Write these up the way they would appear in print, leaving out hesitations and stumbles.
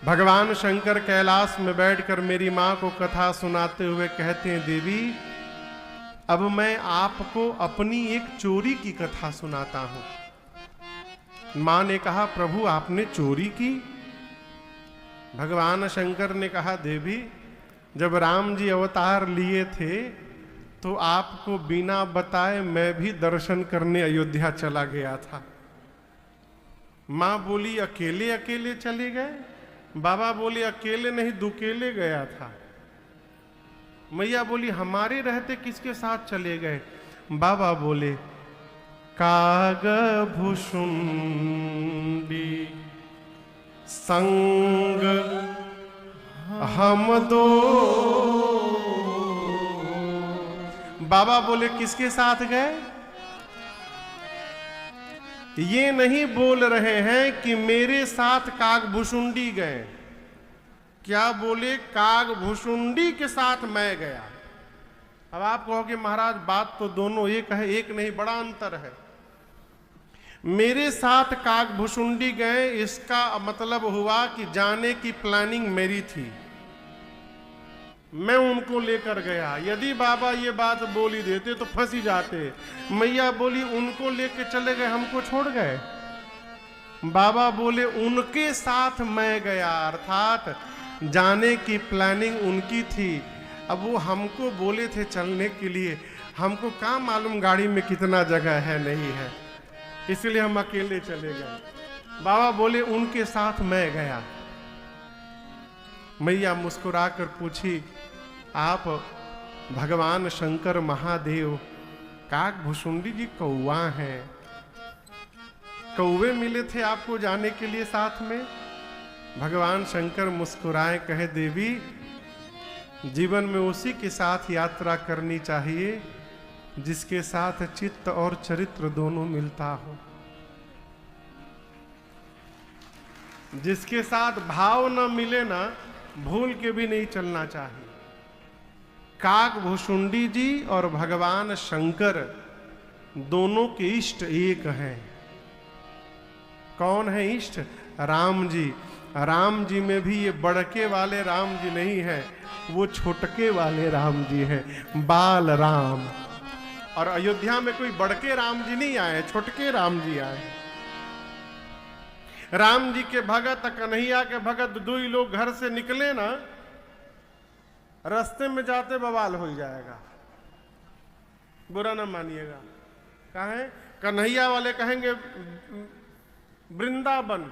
भगवान शंकर कैलाश में बैठकर मेरी माँ को कथा सुनाते हुए कहते हैं, देवी अब मैं आपको अपनी एक चोरी की कथा सुनाता हूं। माँ ने कहा, प्रभु आपने चोरी की? भगवान शंकर ने कहा, देवी जब राम जी अवतार लिए थे तो आपको बिना बताए मैं भी दर्शन करने अयोध्या चला गया था। माँ बोली, अकेले अकेले चले गए? बाबा बोले, अकेले नहीं दुकेले गया था। मैया बोली, हमारे रहते किसके साथ चले गए? बाबा बोले, काग भुषुंडी संग हम दो। बाबा बोले, किसके साथ गए? ये नहीं बोल रहे हैं कि मेरे साथ कागभुषुंडी गए, क्या बोले? कागभुषुंडी के साथ मैं गया। अब आप कहोगे महाराज बात तो दोनों एक है, एक नहीं, बड़ा अंतर है। मेरे साथ कागभुषुंडी गए इसका मतलब हुआ कि जाने की प्लानिंग मेरी थी, मैं उनको लेकर गया। यदि बाबा ये बात बोल ही देते तो फंस ही जाते। मैया बोली, उनको लेकर चले गए, हमको छोड़ गए? बाबा बोले, उनके साथ मैं गया, अर्थात जाने की प्लानिंग उनकी थी। अब वो हमको बोले थे चलने के लिए, हमको क्या मालूम गाड़ी में कितना जगह है नहीं है, इसलिए हम अकेले चले गए। बाबा बोले, उनके साथ मैं गया। मैया मुस्कुराकर पूछी, आप भगवान शंकर महादेव कागभुषुंडी जी कौवा हैं, कौवे मिले थे आपको जाने के लिए साथ में? भगवान शंकर मुस्कुराए, कहे, देवी जीवन में उसी के साथ यात्रा करनी चाहिए जिसके साथ चित्त और चरित्र दोनों मिलता हो, जिसके साथ भाव न मिले ना भूल के भी नहीं चलना चाहिए। कागभुषुंडी जी और भगवान शंकर दोनों के इष्ट एक हैं। कौन है इष्ट? राम जी। राम जी में भी ये बड़के वाले राम जी नहीं है, वो छोटके वाले राम जी हैं, बाल राम। और अयोध्या में कोई बड़के राम जी नहीं आए, छोटके राम जी आए। राम जी के भगत, कन्हैया के भगत, दो ही लोग घर से निकले ना, रास्ते में जाते बवाल हो जाएगा, बुरा ना मानिएगा। कहे कन्हैया वाले कहेंगे वृंदावन।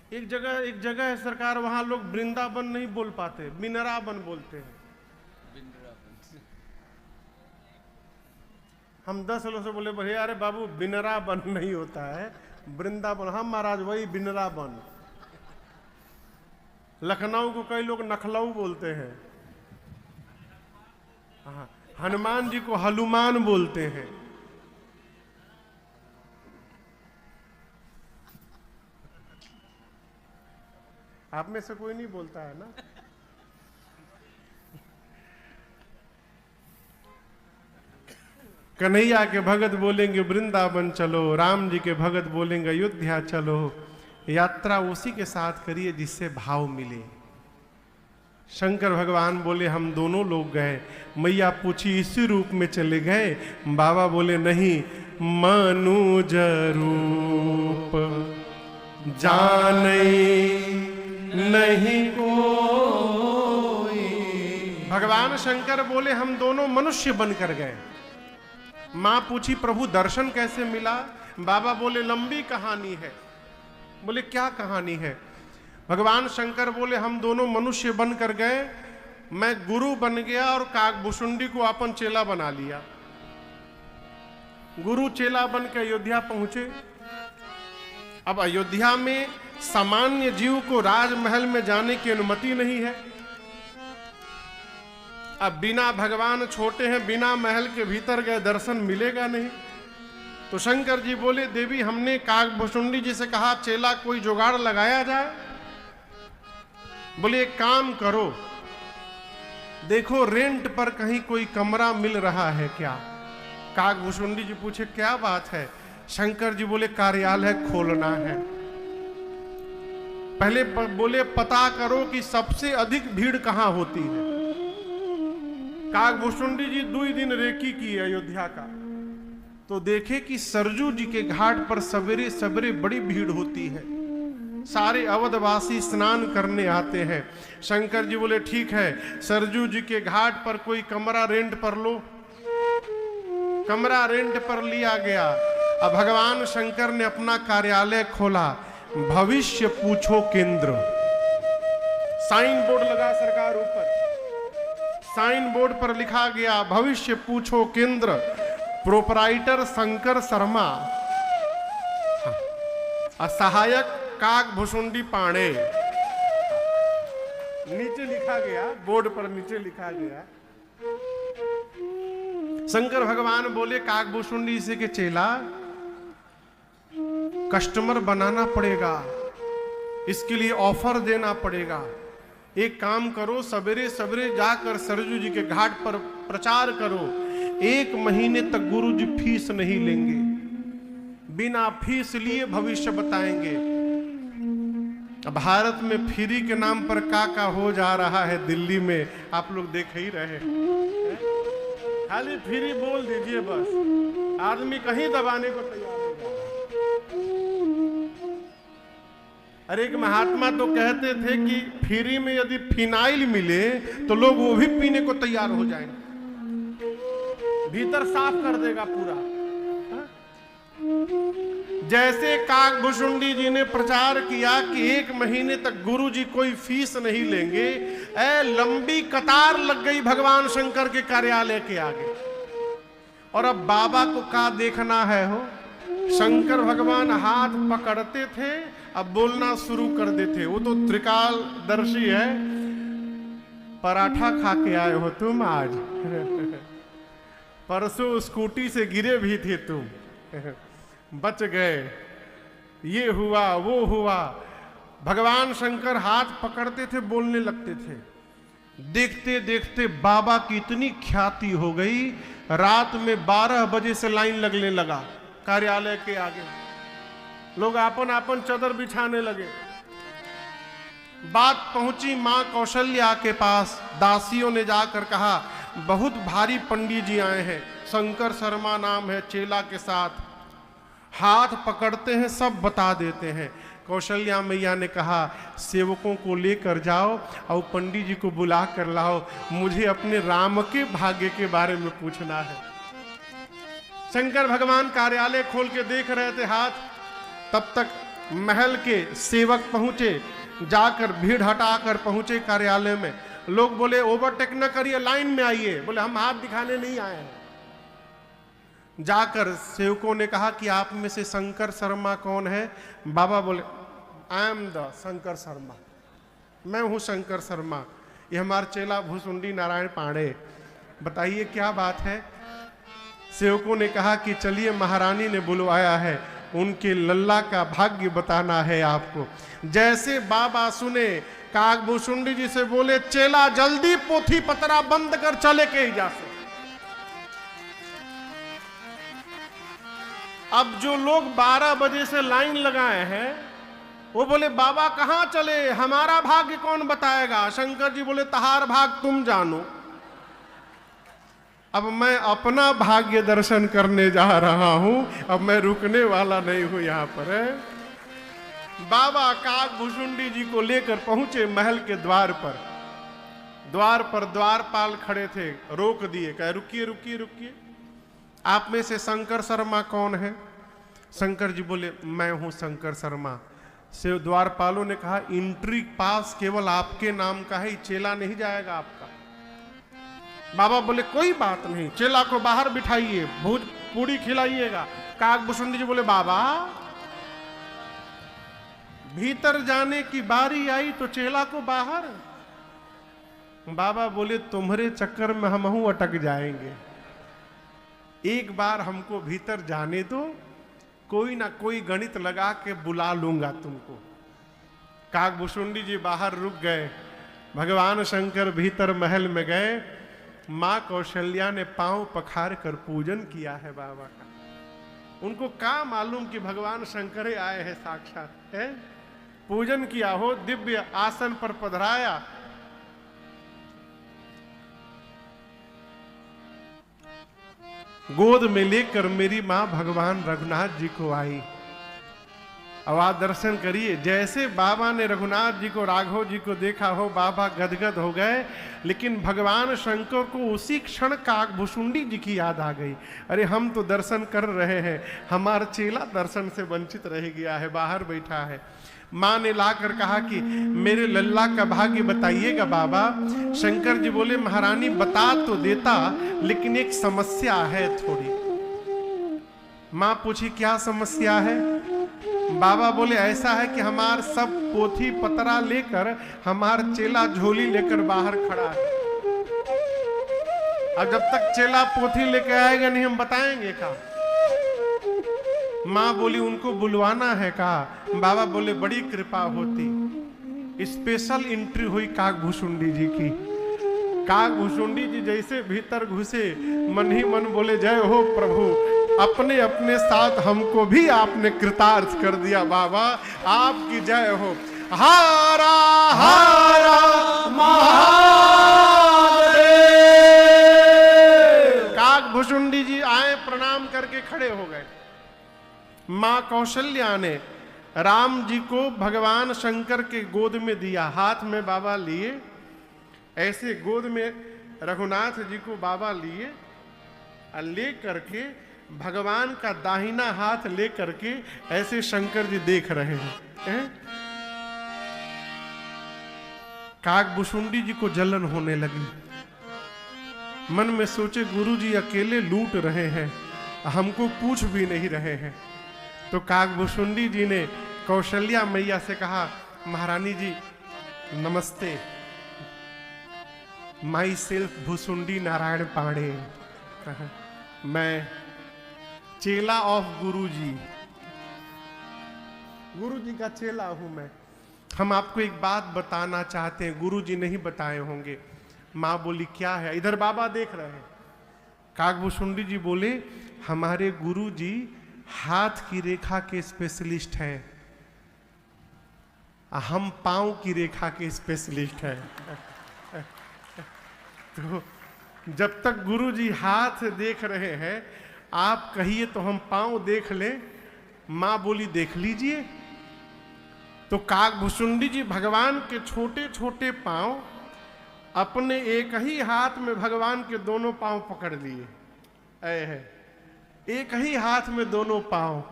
एक जगह है सरकार, वहां लोग वृंदावन नहीं बोल पाते, बिनरावन बोलते हैं। हम 10 लोग से बोले, भैया अरे बाबू बिनरावन नहीं होता है, वृंदावन। हम महाराज वही बिनरावन। लखनऊ को कई लोग नखलऊ बोलते हैं, हाँ, हनुमान जी को हनुमान बोलते हैं। आप में से कोई नहीं बोलता है ना? कन्हैया के भगत बोलेंगे वृंदावन चलो, राम जी के भगत बोलेंगे अयोध्या चलो। यात्रा उसी के साथ करिए जिससे भाव मिले। शंकर भगवान बोले, हम दोनों लोग गए। मैया पूछी, इसी रूप में चले गए? बाबा बोले, नहीं, मनुज रूप जाने नहीं कोई। भगवान शंकर बोले, हम दोनों मनुष्य बनकर गए। मां पूछी, प्रभु दर्शन कैसे मिला? बाबा बोले, लंबी कहानी है। बोले, क्या कहानी है? भगवान शंकर बोले, हम दोनों मनुष्य बनकर गए, मैं गुरु बन गया और कागभुषुंडी को अपन चेला बना लिया। गुरु चेला बन के अयोध्या पहुंचे। अब अयोध्या में सामान्य जीव को राजमहल में जाने की अनुमति नहीं है। अब बिना भगवान छोटे हैं, बिना महल के भीतर गए दर्शन मिलेगा नहीं। तो शंकर जी बोले, देवी हमने कागभुषुंडी जी से कहा चेला कोई जुगाड़ लगाया जाए। बोले, एक काम करो, देखो रेंट पर कहीं कोई कमरा मिल रहा है क्या? कागभुषुंडी जी पूछे, क्या बात है? शंकर जी बोले, कार्यालय खोलना है। पहले बोले पता करो कि सबसे अधिक भीड़ कहां होती है। काकभूषुंडी जी 2 दिन रेकी की अयोध्या का, तो देखे कि सरजू जी के घाट पर सवेरे सवेरे बड़ी भीड़ होती है। सारे अवधवासी स्नान करने आते हैं। शंकर जी बोले ठीक है, सरजू जी के घाट पर कोई कमरा रेंट पर लो। कमरा रेंट पर लिया गया। अब भगवान शंकर ने अपना कार्यालय खोला, भविष्य पूछो केंद्र। साइन बोर्ड लगा सरकार ऊपर, साइन बोर्ड पर लिखा गया भविष्य पूछो केंद्र, प्रोपराइटर शंकर शर्मा, सहायक काकभूषुंडी पांडे। नीचे लिखा गया, बोर्ड पर नीचे लिखा गया। शंकर भगवान बोले काकभूषुंडी से के चेला, कस्टमर बनाना पड़ेगा, इसके लिए ऑफर देना पड़ेगा। एक काम करो, सवेरे सवेरे जाकर सरजू जी के घाट पर प्रचार करो, 1 महीने तक गुरु जी फीस नहीं लेंगे, बिना फीस लिए भविष्य बताएंगे। भारत में फ्री के नाम पर का हो जा रहा है दिल्ली में, आप लोग देख ही रहे। खाली फ्री बोल दीजिए बस, आदमी कहीं दबाने को तैयार हो जाए। अरे एक महात्मा तो कहते थे कि फ्री में यदि फिनाइल मिले तो लोग वो भी पीने को तैयार हो जाएंगे, भीतर साफ कर देगा पूरा। जैसे काकभूषुंडी जी ने प्रचार किया कि 1 महीने तक गुरु जी कोई फीस नहीं लेंगे, लंबी कतार लग गई भगवान शंकर के कार्यालय के आगे। और अब बाबा को क्या देखना है हो, शंकर भगवान हाथ पकड़ते थे, अब बोलना शुरू कर देते। वो तो त्रिकालदर्शी है। पराठा खा के आए हो तुम आज, परसों स्कूटी से गिरे भी थे तुम, बच गए, ये हुआ वो हुआ। भगवान शंकर हाथ पकड़ते थे, बोलने लगते थे। देखते देखते बाबा की इतनी ख्याति हो गई, रात में 12 बजे से लाइन लगने लगा कार्यालय के आगे। लोग आपन आपन चादर बिछाने लगे। बात पहुंची मां कौशल्या के पास। दासियों ने जाकर कहा बहुत भारी पंडित जी आए हैं, शंकर शर्मा नाम है, चेला के साथ। हाथ पकड़ते हैं, सब बता देते हैं। कौशल्या मैया ने कहा सेवकों को लेकर जाओ और पंडित जी को बुला कर लाओ, मुझे अपने राम के भाग्य के बारे में पूछना है। शंकर भगवान कार्यालय खोल के देख रहे थे हाथ, तब तक महल के सेवक पहुंचे, जाकर भीड़ हटाकर पहुंचे कार्यालय में। लोग बोले ओवरटेक न करिए, लाइन में आइए। बोले हम हाथ दिखाने नहीं आए हैं। जाकर सेवकों ने कहा कि आप में से शंकर शर्मा कौन है? बाबा बोले I am the Shankar Sharma, मैं हूं शंकर शर्मा, ये हमारा चेला भूसुंडी नारायण पांडे। बताइए क्या बात है? सेवकों ने कहा कि चलिए महारानी ने बुलवाया है, उनके लल्ला का भाग्य बताना है आपको। जैसे बाबा सुने, काकभूषुंडी जी से बोले चेला जल्दी पोथी पतरा बंद कर चले के ही जा से। अब जो लोग 12 बजे से लाइन लगाए हैं वो बोले बाबा कहां चले, हमारा भाग्य कौन बताएगा? शंकर जी बोले तहार भाग तुम जानो, अब मैं अपना भाग्य दर्शन करने जा रहा हूं, अब मैं रुकने वाला नहीं हूं यहां पर। बाबा काकभूषुंडी जी को लेकर पहुंचे महल के द्वार पर। द्वार पर द्वारपाल खड़े थे, रोक दिए, कहे रुकिए रुकिए रुकिए, आप में से शंकर शर्मा कौन है? शंकर जी बोले मैं हूं शंकर शर्मा। से द्वारपालों ने कहा एंट्री पास केवल आपके नाम का है, चेला नहीं जाएगा आपका। बाबा बोले कोई बात नहीं, चेला को बाहर बिठाइए, भूज पूड़ी खिलाइएगा। काकभूषुंडी जी बोले बाबा भीतर जाने की बारी आई तो चेला को बाहर। बाबा बोले तुम्हारे चक्कर में हम अटक जाएंगे, एक बार हमको भीतर जाने दो, कोई ना कोई गणित लगा के बुला लूंगा तुमको। काकभूषुंडी जी बाहर रुक गए। भगवान शंकर भीतर महल में गए। मां कौशल्या ने पांव पखार कर पूजन किया है बाबा का। उनको क्या मालूम कि भगवान शंकर आए हैं साक्षात है। पूजन किया हो, दिव्य आसन पर पधराया। गोद में लेकर मेरी मां भगवान रघुनाथ जी को आई। अब आप दर्शन करिए, जैसे बाबा ने रघुनाथ जी को, राघव जी को देखा हो, बाबा गदगद हो गए। लेकिन भगवान शंकर को उसी क्षण काकभुशुंडी जी की याद आ गई। अरे हम तो दर्शन कर रहे हैं, हमारा चेला दर्शन से वंचित रह गया है, बाहर बैठा है। माँ ने लाकर कहा कि मेरे लल्ला का भाग्य बताइएगा बाबा। शंकर जी बोले, महारानी बता तो देता, लेकिन एक समस्या है थोड़ी। माँ पूछी, क्या समस्या है? बाबा बोले, ऐसा है कि हमार सब पोथी पतरा लेकर हमार चेला झोली लेकर बाहर खड़ा है। अब जब तक चेला पोथी लेकर आएगा नहीं हम बताएंगे का। माँ बोली, उनको बुलवाना है का? बाबा बोले, बड़ी कृपा होती। स्पेशल एंट्री हुई काकभुशुंडी जी की। काकभुशुंडी जी जैसे भीतर घुसे, मन ही मन बोले, जय हो प्रभु, अपने अपने साथ हमको भी आपने कृतार्थ कर दिया बाबा, आपकी जय हो। हारा हारा महादेव। काकभुशुंडी जी आए, प्रणाम करके खड़े हो गए। मां कौशल्या ने राम जी को भगवान शंकर के गोद में दिया, हाथ में बाबा लिए, ऐसे गोद में रघुनाथ जी को बाबा लिए, ले करके भगवान का दाहिना हाथ ले करके ऐसे शंकर जी देख रहे हैं। काकभुशुंडी जी को जलन होने लगी। मन में सोचे, गुरुजी अकेले लूट रहे हैं, हमको पूछ भी नहीं रहे हैं। तो काकभुशुंडी जी ने कौशल्या मैया से कहा, महारानी जी नमस्ते, माई सेल्फ भुशुंडी नारायण पांडे, मैं चेला ऑफ गुरुजी, गुरुजी का चेला हूं मैं। हम आपको एक बात बताना चाहते हैं, गुरुजी नहीं बताए होंगे। माँ बोली, क्या है? इधर बाबा देख रहे हैं। काकभुशुंडी जी बोले, हमारे गुरुजी हाथ की रेखा के स्पेशलिस्ट हैं, हम पांव की रेखा के स्पेशलिस्ट हैं। तो जब तक गुरुजी हाथ देख रहे हैं, आप कहिए तो हम पांव देख लें। मां बोली, देख लीजिए। तो काकभुशुंडी जी भगवान के छोटे छोटे पांव अपने एक ही हाथ में भगवान के दोनों पांव पकड़ लिए, एक ही हाथ में दोनों पांव।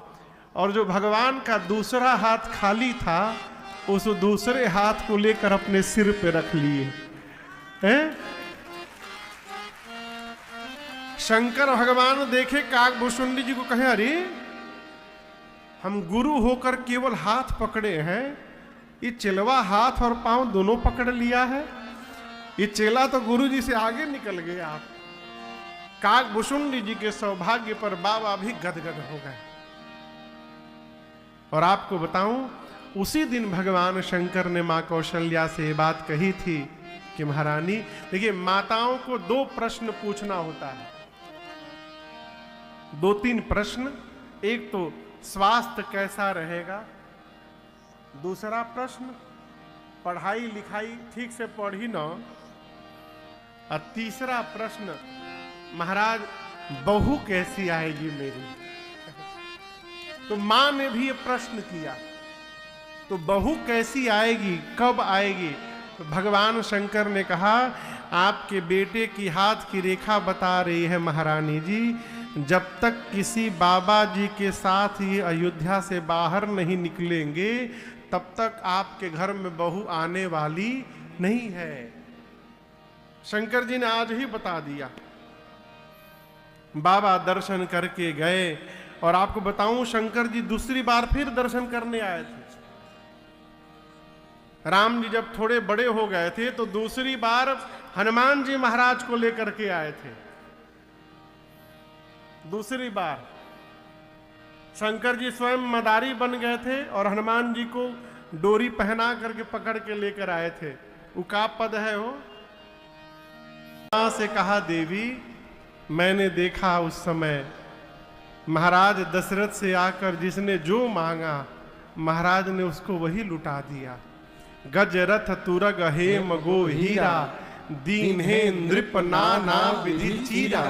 और जो भगवान का दूसरा हाथ खाली था, उस दूसरे हाथ को लेकर अपने सिर पे रख लिए हैं। शंकर भगवान देखे काकभुशुंडी जी को, कहे, अरे हम गुरु होकर केवल हाथ पकड़े हैं, ये चेलवा हाथ और पांव दोनों पकड़ लिया है। ये चेला तो गुरु जी से आगे निकल गए। आप काकभुशुंडी जी के सौभाग्य पर बाबा भी गदगद हो गए। और आपको बताऊं, उसी दिन भगवान शंकर ने मां कौशल्या से ये बात कही थी कि महारानी देखिए, माताओं को 2 प्रश्न पूछना होता है, 2-3 प्रश्न। एक तो स्वास्थ्य कैसा रहेगा, दूसरा प्रश्न पढ़ाई लिखाई ठीक से पढ़ी ना, और तीसरा प्रश्न महाराज बहू कैसी आएगी मेरी। तो मां ने भी ये प्रश्न किया, तो बहू कैसी आएगी, कब आएगी? तो भगवान शंकर ने कहा, आपके बेटे की हाथ की रेखा बता रही है महारानी जी, जब तक किसी बाबा जी के साथ ये अयोध्या से बाहर नहीं निकलेंगे, तब तक आपके घर में बहू आने वाली नहीं है। शंकर जी ने आज ही बता दिया। बाबा दर्शन करके गए। और आपको बताऊं, शंकर जी दूसरी बार फिर दर्शन करने आए थे। राम जी जब थोड़े बड़े हो गए थे, तो दूसरी बार हनुमान जी महाराज को लेकर के आए थे। दूसरी बार शंकर जी स्वयं मदारी बन गए थे और हनुमान जी को डोरी पहना करके पकड़ के लेकर आए थे। उकाब पद है वो। से कहा, देवी मैंने देखा उस समय महाराज दशरथ से आकर जिसने जो मांगा महाराज ने उसको वही लुटा दिया। गज रथ तुरग हेम गो हीरा, दीन है नृप नाना विधि चीरा।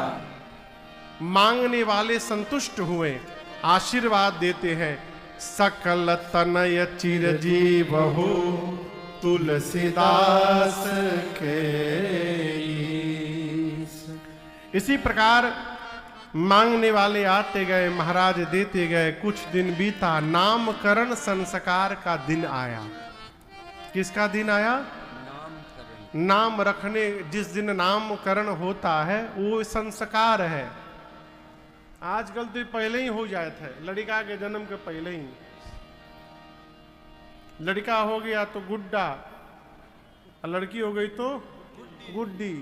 मांगने वाले संतुष्ट हुए, आशीर्वाद देते हैं। सकल तनय चिरजीव हो, तुलसीदास के। इसी प्रकार मांगने वाले आते गए, महाराज देते गए। कुछ दिन बीता, नामकरण संस्कार का दिन आया। किसका दिन आया? नाम रखने, जिस दिन नामकरण होता है वो संस्कार है। आजकल तो पहले ही हो जाए थे, लड़का के जन्म के पहले ही। लड़का हो गया तो गुड्डा, लड़की हो गई तो गुड्डी।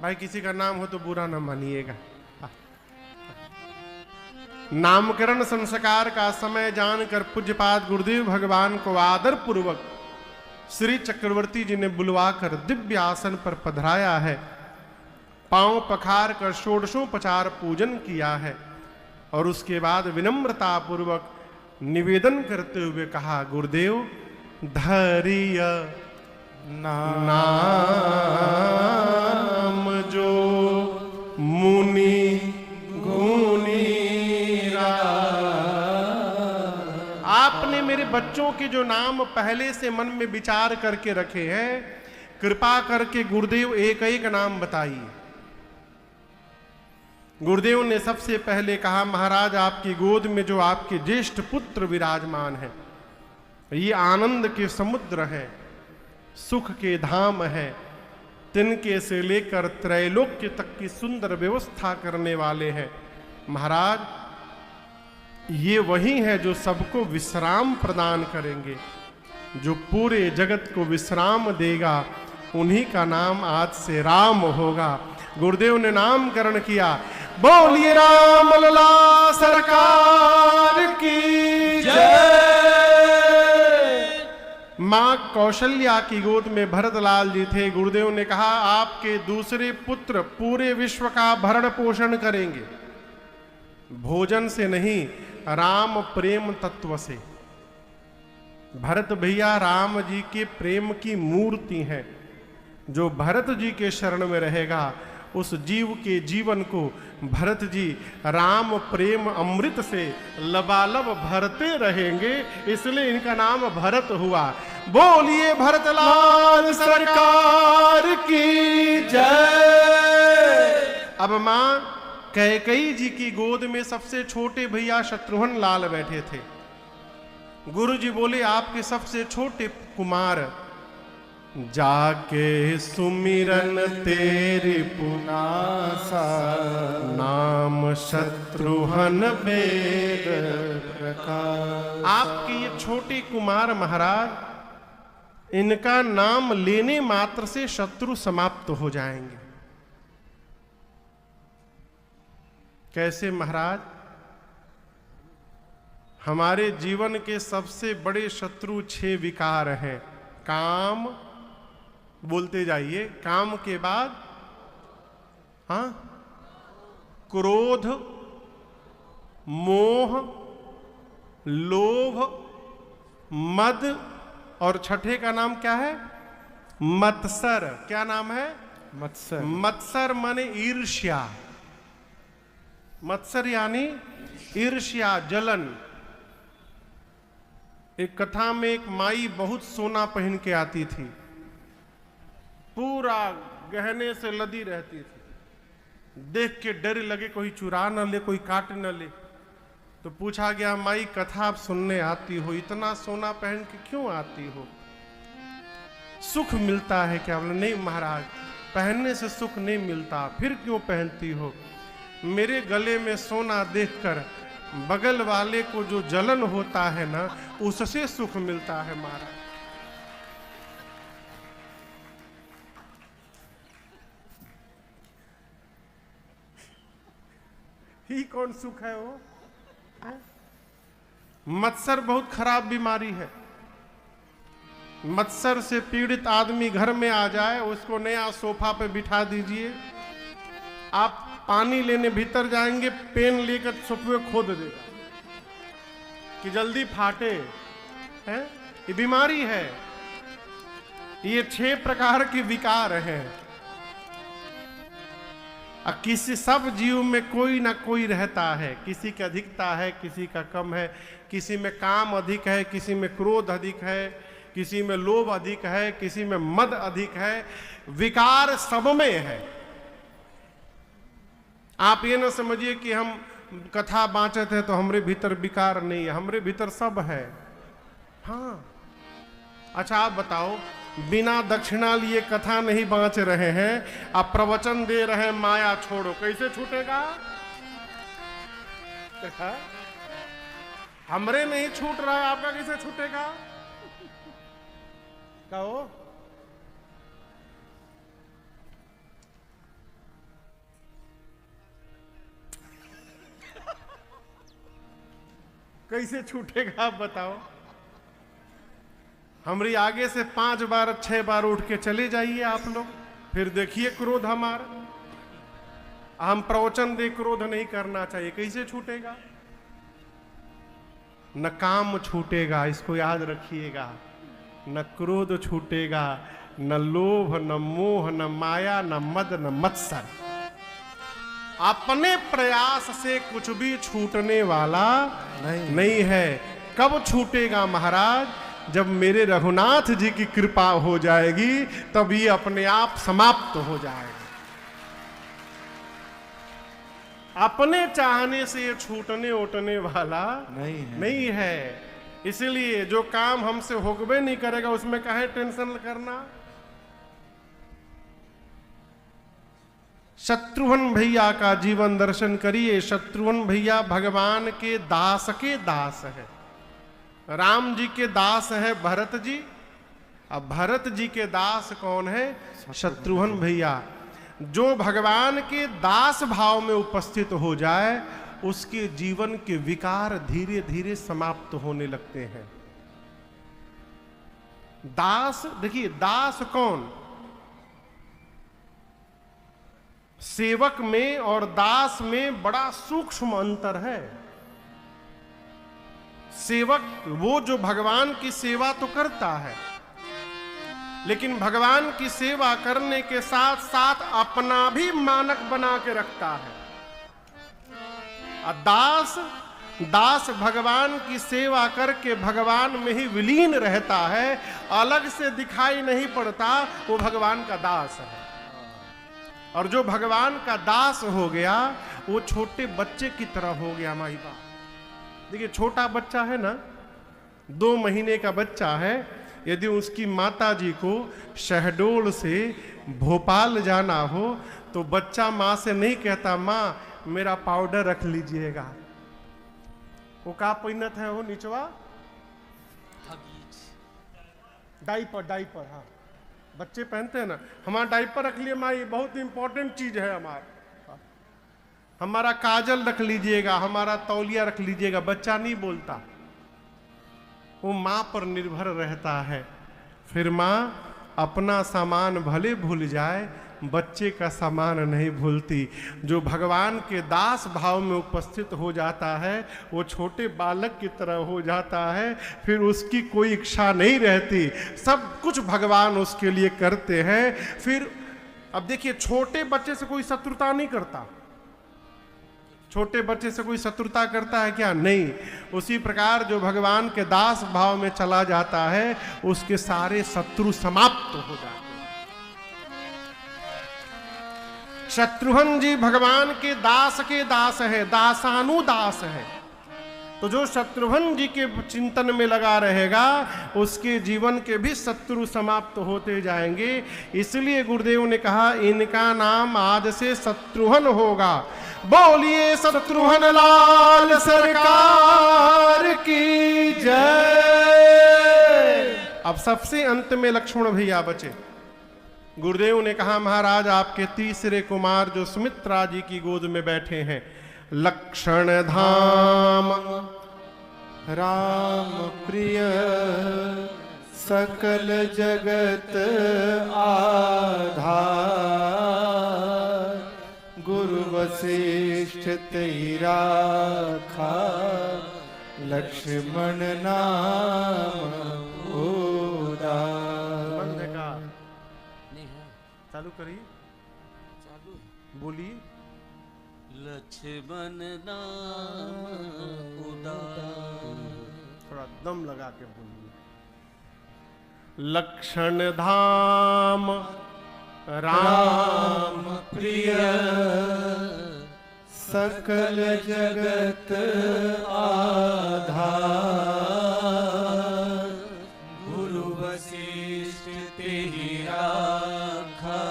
भाई किसी का नाम हो तो बुरा ना मानिएगा। नामकरण संस्कार का समय जानकर पूज्यपाद गुरुदेव भगवान को आदर पूर्वक श्री चक्रवर्ती जी ने बुलवाकर दिव्य आसन पर पधराया है। पांव पखार कर षोडशोपचार पूजन किया है और उसके बाद विनम्रता पूर्वक निवेदन करते हुए कहा, गुरुदेव धैर्य नाम जो मुनि गुणी। आपने मेरे बच्चों के जो नाम पहले से मन में विचार करके रखे हैं, कृपा करके गुरुदेव एक एक नाम बताइए। गुरुदेव ने सबसे पहले कहा, महाराज आपकी गोद में जो आपके ज्येष्ठ पुत्र विराजमान है, ये आनंद के समुद्र है, सुख के धाम है। तिनके से लेकर त्रैलोक्य तक की सुंदर व्यवस्था करने वाले हैं। महाराज ये वही है जो सबको विश्राम प्रदान करेंगे, जो पूरे जगत को विश्राम देगा। उन्हीं का नाम आज से राम होगा। गुरुदेव ने नामकरण किया। बोलिए राम लला सरकार की जय। मां कौशल्या की गोद में भरतलाल जी थे। गुरुदेव ने कहा, आपके दूसरे पुत्र पूरे विश्व का भरण पोषण करेंगे, भोजन से नहीं, राम प्रेम तत्व से। भरत भैया राम जी के प्रेम की मूर्ति हैं। जो भरत जी के शरण में रहेगा, उस जीव के जीवन को भरत जी राम प्रेम अमृत से लबालब भरते रहेंगे, इसलिए इनका नाम भरत हुआ। बोलिए भरतलाल सरकार की जय। अब मां कैकेयी जी की गोद में सबसे छोटे भैया शत्रुघ्न लाल बैठे थे। गुरु जी बोले, आपके सबसे छोटे कुमार जाके सुमिरन तेरी पुनासा, नाम शत्रुघ्न वेद प्रकाश। आपके ये छोटे कुमार महाराज, इनका नाम लेने मात्र से शत्रु समाप्त हो जाएंगे। कैसे महाराज? हमारे जीवन के सबसे बड़े शत्रु 6 विकार हैं। काम, बोलते जाइए, काम के बाद क्रोध, मोह, लोभ, मद, और छठे का नाम क्या है? मत्सर। क्या नाम है? मत्सर। मत्सर माने ईर्ष्या। मत्सर यानी ईर्ष्या, जलन। एक कथा में एक माई बहुत सोना पहन के आती थी, पूरा गहने से लदी रहती थी। देख के डर लगे कोई चुरा न ले, कोई काट न ले। तो पूछा गया, माई कथा आप सुनने आती हो, इतना सोना पहन के क्यों आती हो? सुख मिलता है क्या? बोले नहीं महाराज, पहनने से सुख नहीं मिलता। फिर क्यों पहनती हो? मेरे गले में सोना देखकर बगल वाले को जो जलन होता है ना, उससे सुख मिलता है महाराज। ही कौन सुख है वो? मत्सर बहुत खराब बीमारी है। मत्सर से पीड़ित आदमी घर में आ जाए, उसको नया सोफा पे बिठा दीजिए, आप पानी लेने भीतर जाएंगे, पेन लेकर सोफे खोद देगा कि जल्दी फाटे, है? ये बीमारी है। ये 6 प्रकार के विकार हैं। किसी सब जीव में कोई ना कोई रहता है, किसी की अधिकता है, किसी का कम है, किसी में काम अधिक है, किसी में क्रोध अधिक है, किसी में लोभ अधिक है, किसी में मद अधिक है। विकार सब में है। आप ये ना समझिए कि हम कथा बाँचे थे तो हमरे भीतर विकार नहीं है, हमरे भीतर सब है। हाँ, अच्छा आप बताओ, बिना दक्षिणा लिए कथा नहीं बाँच रहे हैं, आप प्रवचन दे रहे हैं माया छोड़ो, कैसे छूटेगा? हमरे नहीं छूट रहा है, आपका कैसे छूटेगा? कहो। कैसे छूटेगा आप बताओ? हमारी आगे से 5 बार 6 बार उठ के चले जाइए आप लोग, फिर देखिए क्रोध हमारा। हम प्रवचन दे क्रोध नहीं करना चाहिए, कैसे छूटेगा? न काम छूटेगा, इसको याद रखिएगा। न क्रोध छूटेगा, न लोभ, न मोह, न माया, न मद, न मत्सर। अपने प्रयास से कुछ भी छूटने वाला नहीं है। कब छूटेगा महाराज? जब मेरे रघुनाथ जी की कृपा हो जाएगी, तब ये अपने आप समाप्त हो जाएगा। अपने चाहने से ये छूटने उठने वाला नहीं है। इसलिए जो काम हमसे होगबे नहीं करेगा उसमें काहे टेंशन करना। शत्रुघ्न भैया का जीवन दर्शन करिए। शत्रुघ्न भैया भगवान के दास है। राम जी के दास है भरत जी। अब भरत जी के दास कौन है? शत्रुघ्न भैया। जो भगवान के दास भाव में उपस्थित हो जाए, उसके जीवन के विकार धीरे धीरे समाप्त होने लगते हैं। दास, देखिए दास कौन? सेवक में और दास में बड़ा सूक्ष्म अंतर है। सेवक वो जो भगवान की सेवा तो करता है, लेकिन भगवान की सेवा करने के साथ साथ अपना भी मानक बना के रखता है। दास भगवान की सेवा करके भगवान में ही विलीन रहता है, अलग से दिखाई नहीं पड़ता, वो भगवान का दास है। और जो भगवान का दास हो गया, वो छोटे बच्चे की तरह हो गया। माई बाप देखिए, छोटा बच्चा है ना, 2 महीने का बच्चा है, यदि उसकी माता जी को शहडोल से भोपाल जाना हो तो बच्चा माँ से नहीं कहता माँ मेरा पाउडर रख लीजिएगा। वो का पहिनत है? वो निचवा डाइपर। हाँ, बच्चे पहनते हैं ना, हमारा डाइपर रख लिए माँ, ये बहुत इंपॉर्टेंट चीज है हमारा काजल रख लीजिएगा, हमारा तौलिया रख लीजिएगा। बच्चा नहीं बोलता, वो माँ पर निर्भर रहता है। फिर माँ अपना सामान भले भूल जाए, बच्चे का सामान नहीं भूलती। जो भगवान के दास भाव में उपस्थित हो जाता है, वो छोटे बालक की तरह हो जाता है। फिर उसकी कोई इच्छा नहीं रहती, सब कुछ भगवान उसके लिए करते हैं। फिर अब देखिए, छोटे बच्चे से कोई शत्रुता नहीं करता। छोटे बच्चे से कोई शत्रुता करता है क्या? नहीं। उसी प्रकार जो भगवान के दास भाव में चला जाता है, उसके सारे शत्रु समाप्त हो जाते हैं। शत्रुघ्न जी भगवान के दास है, दासानुदास है। तो जो शत्रुघ्न जी के चिंतन में लगा रहेगा, उसके जीवन के भी शत्रु समाप्त होते जाएंगे। इसलिए गुरुदेव ने कहा, इनका नाम आज से शत्रुघ्न होगा। बोलिए शत्रुघ्न लाल सरकार की जय। अब सबसे अंत में लक्ष्मण भैया बचे। गुरुदेव ने कहा, महाराज आपके तीसरे कुमार जो सुमित्रा जी की गोद में बैठे हैं, लक्षण धाम राम प्रिय सकल जगत आधार, गुरु वशिष्ठ तेरा खा लक्ष्मण नाम उदार। बंद है का चालू करिए, बोलिए। लक्ष्मण नाम उदार। थोड़ा दम लगा के बोलिए। लक्षण धाम राम प्रिय सकल जगत आधार। गुरु वशिष्ठ तेहि राखा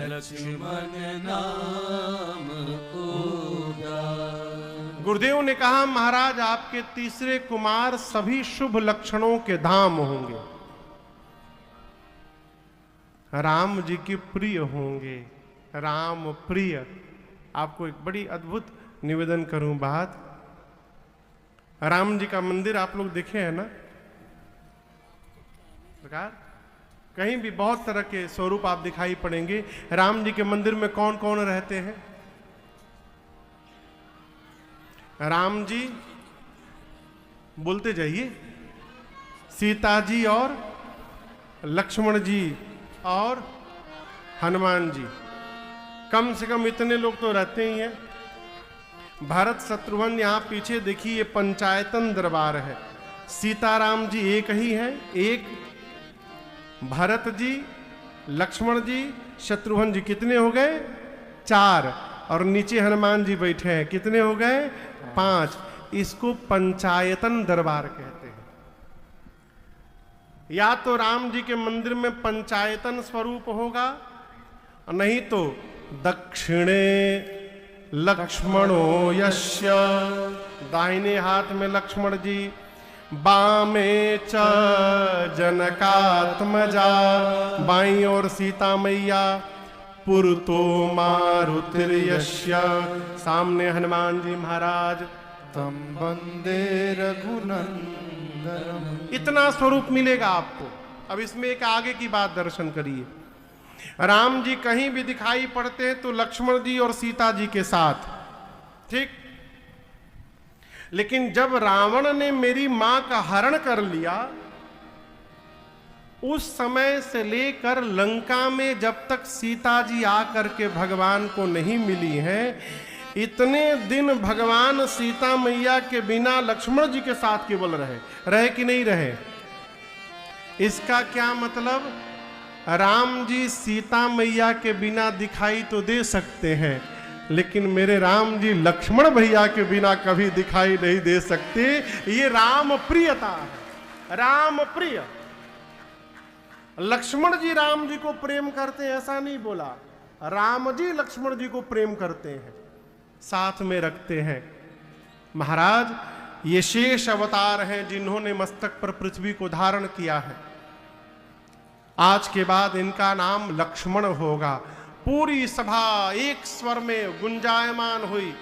लक्ष्मण नाम उदार। गुरुदेव ने कहा महाराज आपके तीसरे कुमार सभी शुभ लक्षणों के धाम होंगे, राम जी के प्रिय होंगे, राम प्रिय। आपको एक बड़ी अद्भुत निवेदन करूं बात। राम जी का मंदिर आप लोग देखे हैं ना सरकार, कहीं भी बहुत तरह के स्वरूप आप दिखाई पड़ेंगे। राम जी के मंदिर में कौन कौन रहते हैं? राम जी बोलते जाइए, सीता जी और लक्ष्मण जी और हनुमान जी, कम से कम इतने लोग तो रहते ही हैं। भरत शत्रुघ्न यहाँ पीछे देखिए, ये पंचायतन दरबार है। सीताराम जी एक ही हैं, एक भरत जी, लक्ष्मण जी, शत्रुघ्न जी, कितने हो गए? 4। और नीचे हनुमान जी बैठे हैं, कितने हो गए? 5। इसको पंचायतन दरबार कहते हैं। या तो राम जी के मंदिर में पंचायतन स्वरूप होगा, नहीं तो दक्षिणे लक्ष्मणो यस्य, दाहिने हाथ में लक्ष्मण जी, बामे च जनकात्मजा, बाईं ओर सीता मैया, पुरतो मारुतिर्यस्य, सामने हनुमान जी महाराज, तम वंदे रघुनंदनम। इतना स्वरूप मिलेगा आपको। अब इसमें एक आगे की बात दर्शन करिए। राम जी कहीं भी दिखाई पड़ते हैं तो लक्ष्मण जी और सीता जी के साथ, ठीक। लेकिन जब रावण ने मेरी मां का हरण कर लिया, उस समय से लेकर लंका में जब तक सीता जी आकर के भगवान को नहीं मिली हैं, इतने दिन भगवान सीता मैया के बिना लक्ष्मण जी के साथ केवल रहे कि नहीं रहे? इसका क्या मतलब? राम जी सीता मैया के बिना दिखाई तो दे सकते हैं, लेकिन मेरे राम जी लक्ष्मण भैया के बिना कभी दिखाई नहीं दे सकते। ये राम प्रियता है, राम प्रिय। लक्ष्मण जी राम जी को प्रेम करते हैं ऐसा नहीं बोला, राम जी लक्ष्मण जी को प्रेम करते हैं, साथ में रखते हैं। महाराज ये शेष अवतार हैं जिन्होंने मस्तक पर पृथ्वी को धारण किया है। आज के बाद इनका नाम लक्ष्मण होगा। पूरी सभा एक स्वर में गुंजायमान हुई,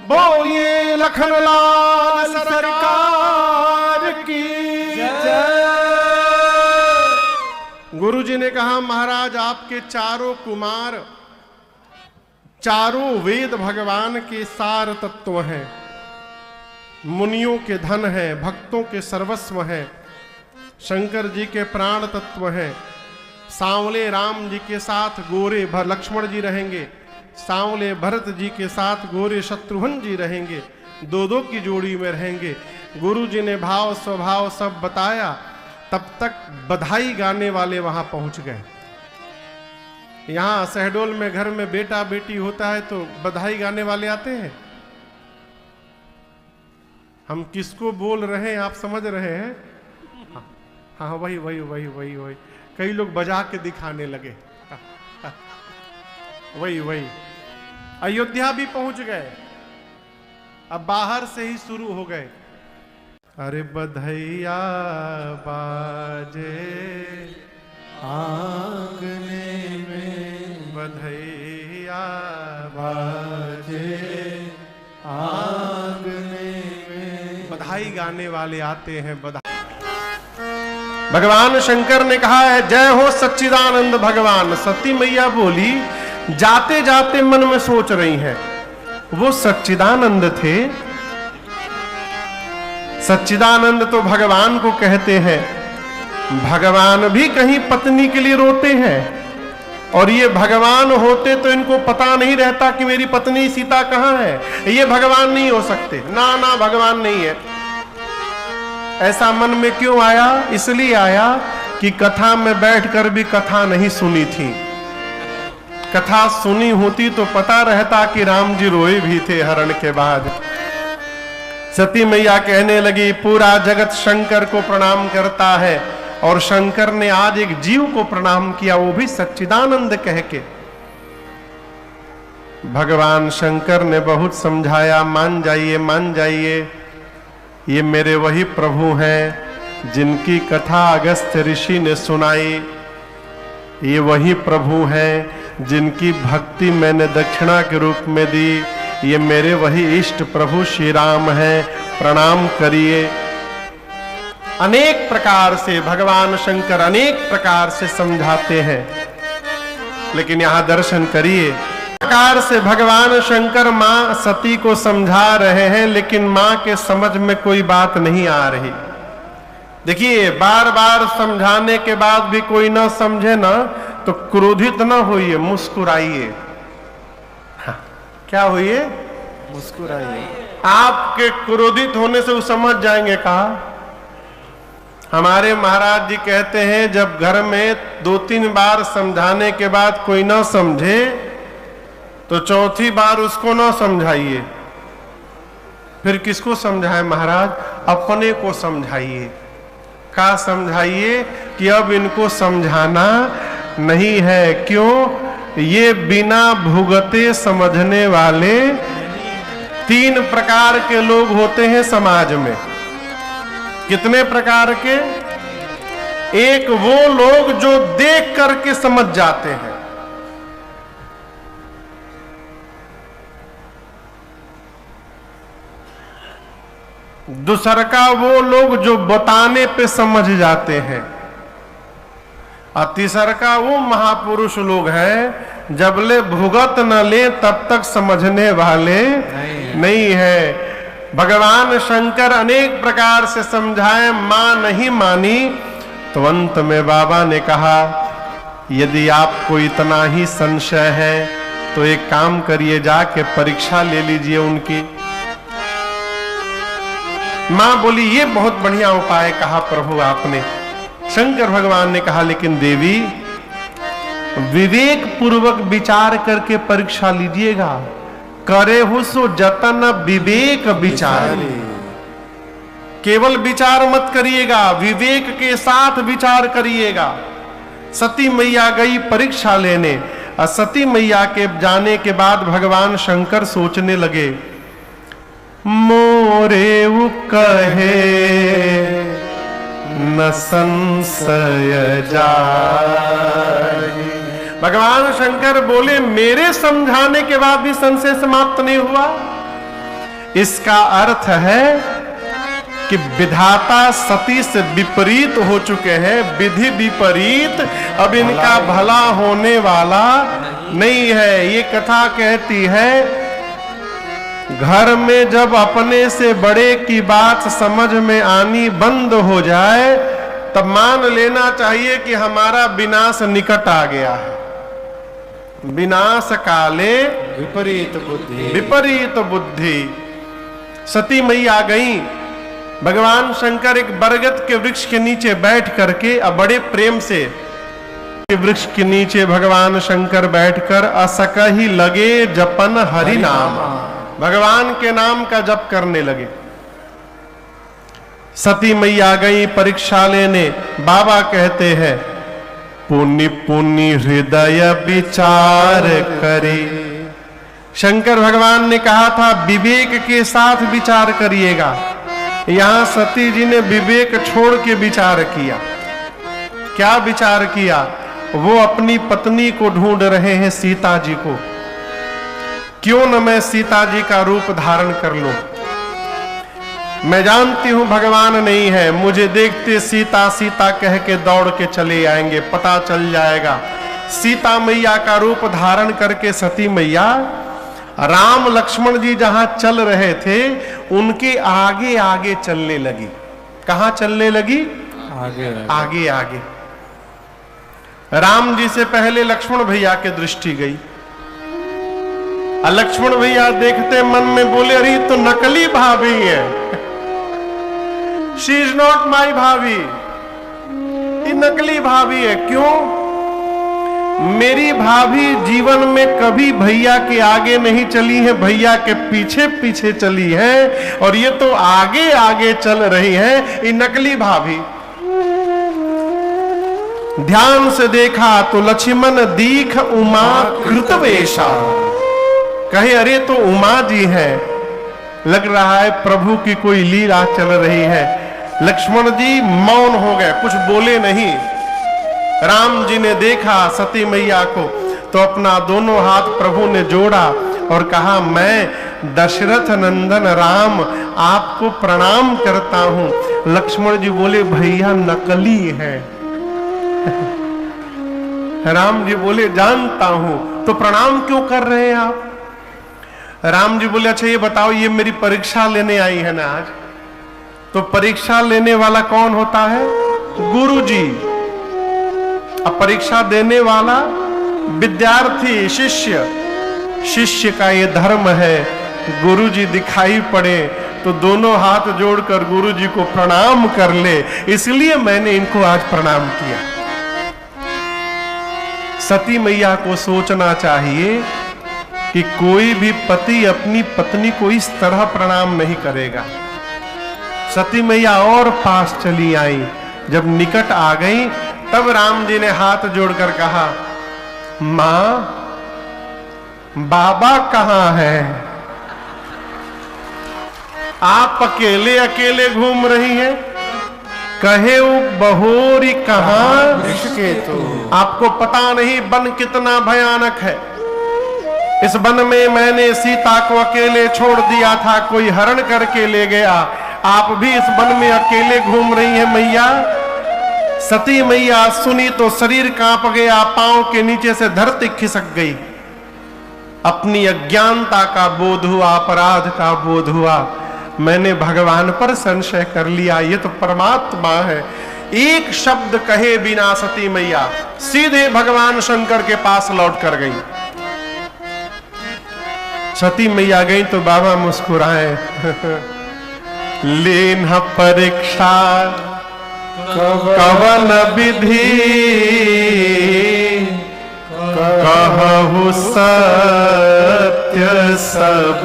बोलिए लखनलाल सरकार की जय। गुरुजी ने कहा महाराज आपके चारों कुमार चारों वेद भगवान के सार तत्व हैं, मुनियों के धन हैं, भक्तों के सर्वस्व हैं, शंकर जी के प्राण तत्व हैं। सांवले राम जी के साथ गोरे लक्ष्मण जी रहेंगे, सांवले भरत जी के साथ गोरे शत्रुघ्न जी रहेंगे, 2-2 की जोड़ी में रहेंगे। गुरु जी ने भाव स्वभाव सब बताया, तब तक बधाई गाने वाले वहां पहुंच गए। यहां शहडोल में घर में बेटा बेटी होता है तो बधाई गाने वाले आते हैं। हम किसको बोल रहे हैं आप समझ रहे हैं? हाँ वही वही वही वही वही कई लोग बजा के दिखाने लगे। वही वही अयोध्या भी पहुंच गए, अब बाहर से ही शुरू हो गए। अरे बधैया बाजे आंगने में, बधैया बाजे आंगने में। बधाई गाने वाले आते हैं। बधाई भगवान शंकर ने कहा है जय हो सच्चिदानंद भगवान। सती मैया बोली, जाते जाते मन में सोच रही हैं, वो सच्चिदानंद थे सच्चिदानंद तो भगवान को कहते हैं, भगवान भी कहीं पत्नी के लिए रोते हैं, और ये भगवान होते तो इनको पता नहीं रहता कि मेरी पत्नी सीता कहां है। ये भगवान नहीं हो सकते, ना ना भगवान नहीं है। ऐसा मन में क्यों आया? इसलिए आया कि कथा में बैठकर भी कथा नहीं सुनी थी। कथा सुनी होती तो पता रहता कि राम जी रोए भी थे हरण के बाद। सती मैया कहने लगी, पूरा जगत शंकर को प्रणाम करता है, और शंकर ने आज एक जीव को प्रणाम किया, वो भी सच्चिदानंद कह के। भगवान शंकर ने बहुत समझाया, मान जाइए मान जाइए, ये मेरे वही प्रभु हैं जिनकी कथा अगस्त्य ऋषि ने सुनाई। ये वही प्रभु हैं जिनकी भक्ति मैंने दक्षिणा के रूप में दी। ये मेरे वही इष्ट प्रभु श्री राम हैं, प्रणाम करिए। अनेक प्रकार से भगवान शंकर अनेक प्रकार से समझाते हैं, लेकिन यहां दर्शन करिए, प्रकार से भगवान शंकर मां सती को समझा रहे हैं, लेकिन मां के समझ में कोई बात नहीं आ रही। देखिए, बार बार समझाने के बाद भी कोई ना समझे ना, तो क्रोधित ना होइए, मुस्कुराइए। हाँ, क्या होइए? मुस्कुराइए। आपके क्रोधित होने से वो समझ जाएंगे। कहा हमारे महाराज जी कहते हैं, जब घर में 2-3 बार समझाने के बाद कोई ना समझे तो चौथी बार उसको ना समझाइए। फिर किसको समझाए महाराज? अपने को समझाइए। का समझाइए कि अब इनको समझाना नहीं है। क्यों? ये बिना भुगते समझने वाले 3 प्रकार के लोग होते हैं समाज में। कितने प्रकार के? एक वो लोग जो देख करके समझ जाते हैं, दूसरा का वो लोग जो बताने पे समझ जाते हैं, और तीसरा का वो महापुरुष लोग हैं जबले भुगत न ले तब तक समझने वाले नहीं है। भगवान शंकर अनेक प्रकार से समझाए, मां नहीं मानी, तो अंत में बाबा ने कहा, यदि आपको इतना ही संशय है तो एक काम करिए, जाके परीक्षा ले लीजिए उनकी। मां बोली, ये बहुत बढ़िया उपाय कहा प्रभु आपने। शंकर भगवान ने कहा, लेकिन देवी विवेक पूर्वक विचार करके परीक्षा लीजिएगा। करे हो सो जतन विवेक विचार, केवल विचार मत करिएगा, विवेक के साथ विचार करिएगा। सती मैया गई परीक्षा लेने, और सती मैया के जाने के बाद भगवान शंकर सोचने लगे, मोरे उ कहे न संशय जाहि। भगवान शंकर बोले, मेरे समझाने के बाद भी संशय समाप्त नहीं हुआ। इसका अर्थ है कि विधाता सती से विपरीत हो चुके हैं, विधि विपरीत, अब इनका भला होने वाला नहीं है। ये कथा कहती है, घर में जब अपने से बड़े की बात समझ में आनी बंद हो जाए, तब मान लेना चाहिए कि हमारा विनाश निकट आ गया है। विनाश काले विपरीत बुद्धि। विपरीत बुद्धि। सती मैया गई, भगवान शंकर एक बरगद के वृक्ष के नीचे बैठ करके, अब बड़े प्रेम से वृक्ष के नीचे भगवान शंकर बैठकर असकहि लगे जपन हरि नाम, भगवान के नाम का जप करने लगे। सती मैया गई परीक्षा लेने। बाबा कहते हैं, पुनि पुनि हृदय विचार करे। शंकर भगवान ने कहा था विवेक के साथ विचार करिएगा। यहां सती जी ने विवेक छोड़ के विचार किया। क्या विचार किया? वो अपनी पत्नी को ढूंढ रहे हैं, सीता जी को। क्यों न मैं सीता जी का रूप धारण कर लूं। मैं जानती हूं भगवान नहीं है, मुझे देखते सीता सीता कह के दौड़ के चले आएंगे, पता चल जाएगा। सीता मैया का रूप धारण करके सती मैया राम लक्ष्मण जी जहां चल रहे थे उनके आगे आगे चलने लगी। कहां चलने लगी? आगे आगे आगे। राम जी से पहले लक्ष्मण भैया के दृष्टि गई। लक्ष्मण भैया देखते मन में बोले, अरे तो नकली भाभी है, शी इज नॉट माई भाभी, ये नकली भाभी है। क्यों? मेरी भाभी जीवन में कभी भैया के आगे नहीं चली है, भैया के पीछे पीछे चली है, और ये तो आगे आगे चल रही है, ये नकली भाभी। ध्यान से देखा तो लक्ष्मण दीख उमा कृतवेशा, कहे अरे तो उमा जी है, लग रहा है प्रभु की कोई लीला चल रही है। लक्ष्मण जी मौन हो गए, कुछ बोले नहीं। राम जी ने देखा सती मैया को तो अपना दोनों हाथ प्रभु ने जोड़ा और कहा, मैं दशरथ नंदन राम आपको प्रणाम करता हूं। लक्ष्मण जी बोले, भैया नकली है। राम जी बोले, जानता हूं, तो प्रणाम क्यों कर रहे हैं आप? राम जी बोले, अच्छा ये बताओ, ये मेरी परीक्षा लेने आई है ना आज, तो परीक्षा लेने वाला कौन होता है? गुरु जी। अब परीक्षा देने वाला विद्यार्थी, शिष्य। शिष्य का ये धर्म है, गुरु जी दिखाई पड़े तो दोनों हाथ जोड़कर गुरु जी को प्रणाम कर ले, इसलिए मैंने इनको आज प्रणाम किया। सती मैया को सोचना चाहिए कि कोई भी पति अपनी पत्नी को इस तरह प्रणाम नहीं करेगा। सती मैया और पास चली आई, जब निकट आ गई तब राम जी ने हाथ जोड़कर कहा, मां बाबा कहां है? आप अकेले अकेले घूम रही हैं, कहे वो बहोरी कहां? ऋषिकेतु। आपको पता नहीं वन कितना भयानक है। इस वन में मैंने सीता को अकेले छोड़ दिया था, कोई हरण करके ले गया, आप भी इस वन में अकेले घूम रही हैं मैया। सती मैया सुनी तो शरीर कांप गया, पांव के नीचे से धरती खिसक गई। अपनी अज्ञानता का बोध हुआ, अपराध का बोध हुआ, मैंने भगवान पर संशय कर लिया, ये तो परमात्मा है। एक शब्द कहे बिना सती मैया सीधे भगवान शंकर के पास लौट कर गई। सती मैया गई तो बाबा मुस्कुराए, लेन परीक्षा कवन विधि, कहु सत्य सब।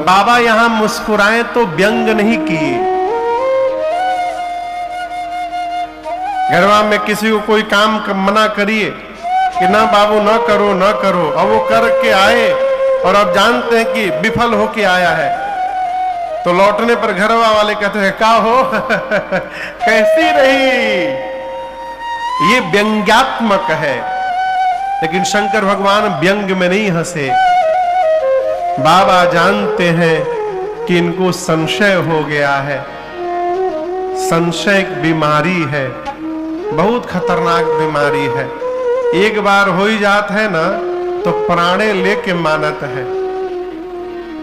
बाबा यहां मुस्कुराए तो व्यंग नहीं किए। घरवा में किसी को कोई काम मना करिए कि ना बाबू ना करो ना करो, अब वो करके आए और अब जानते हैं कि विफल होके आया है, तो लौटने पर घरवा वाले कहते हैं, का हो कैसी रही? ये व्यंग्यात्मक है, लेकिन शंकर भगवान व्यंग में नहीं हंसे। बाबा जानते हैं कि इनको संशय हो गया है। संशय एक बीमारी है, बहुत खतरनाक बीमारी है। एक बार हो ही जात है ना तो प्राणे लेके मानत है।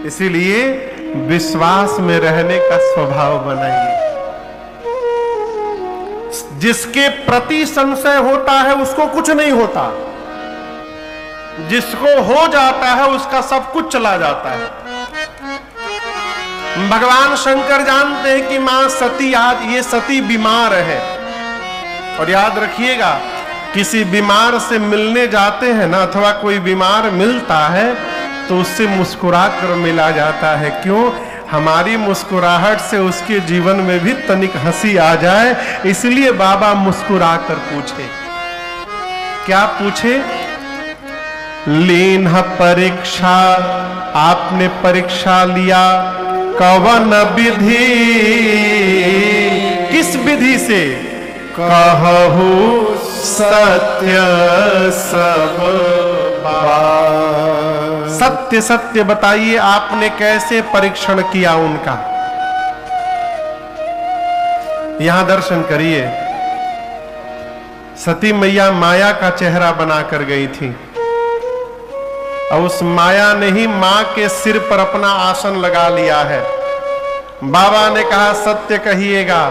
इसीलिए विश्वास में रहने का स्वभाव बनाइए। जिसके प्रति संशय होता है उसको कुछ नहीं होता, जिसको हो जाता है उसका सब कुछ चला जाता है। भगवान शंकर जानते हैं कि मां सती, आज ये सती बीमार है। और याद रखिएगा, किसी बीमार से मिलने जाते हैं ना, अथवा कोई बीमार मिलता है तो उससे मुस्कुरा कर मिला जाता है। क्यों? हमारी मुस्कुराहट से उसके जीवन में भी तनिक हंसी आ जाए, इसलिए बाबा मुस्कुरा कर पूछे। क्या पूछे? लीन परीक्षा, आपने परीक्षा लिया, कवन विधि, किस विधि से? कहु सत्य सब बात। सत्य सत्य बताइए, आपने कैसे परीक्षण किया उनका? यहां दर्शन करिए। सती मैया माया का चेहरा बनाकर गई थी। और उस माया ने ही मां के सिर पर अपना आसन लगा लिया है। बाबा ने कहा सत्य कहिएगा।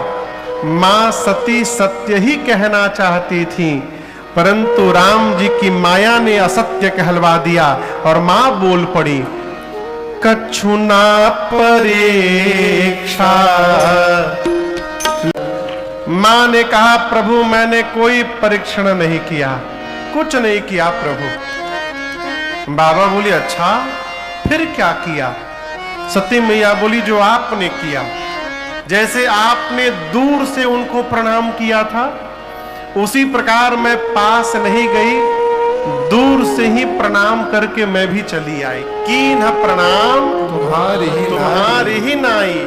मां सती सत्य ही कहना चाहती थी, परंतु राम जी की माया ने असत्य कहलवा दिया और मां बोल पड़ी, कछु ना परीक्षा। मां ने कहा प्रभु मैंने कोई परीक्षण नहीं किया, कुछ नहीं किया प्रभु। बाबा बोली अच्छा फिर क्या किया? सती मैया बोली जो आपने किया। जैसे आपने दूर से उनको प्रणाम किया था, उसी प्रकार मैं पास नहीं गई, दूर से ही प्रणाम करके मैं भी चली आई। कीन्ह प्रणाम तुम्हारी ही नाई।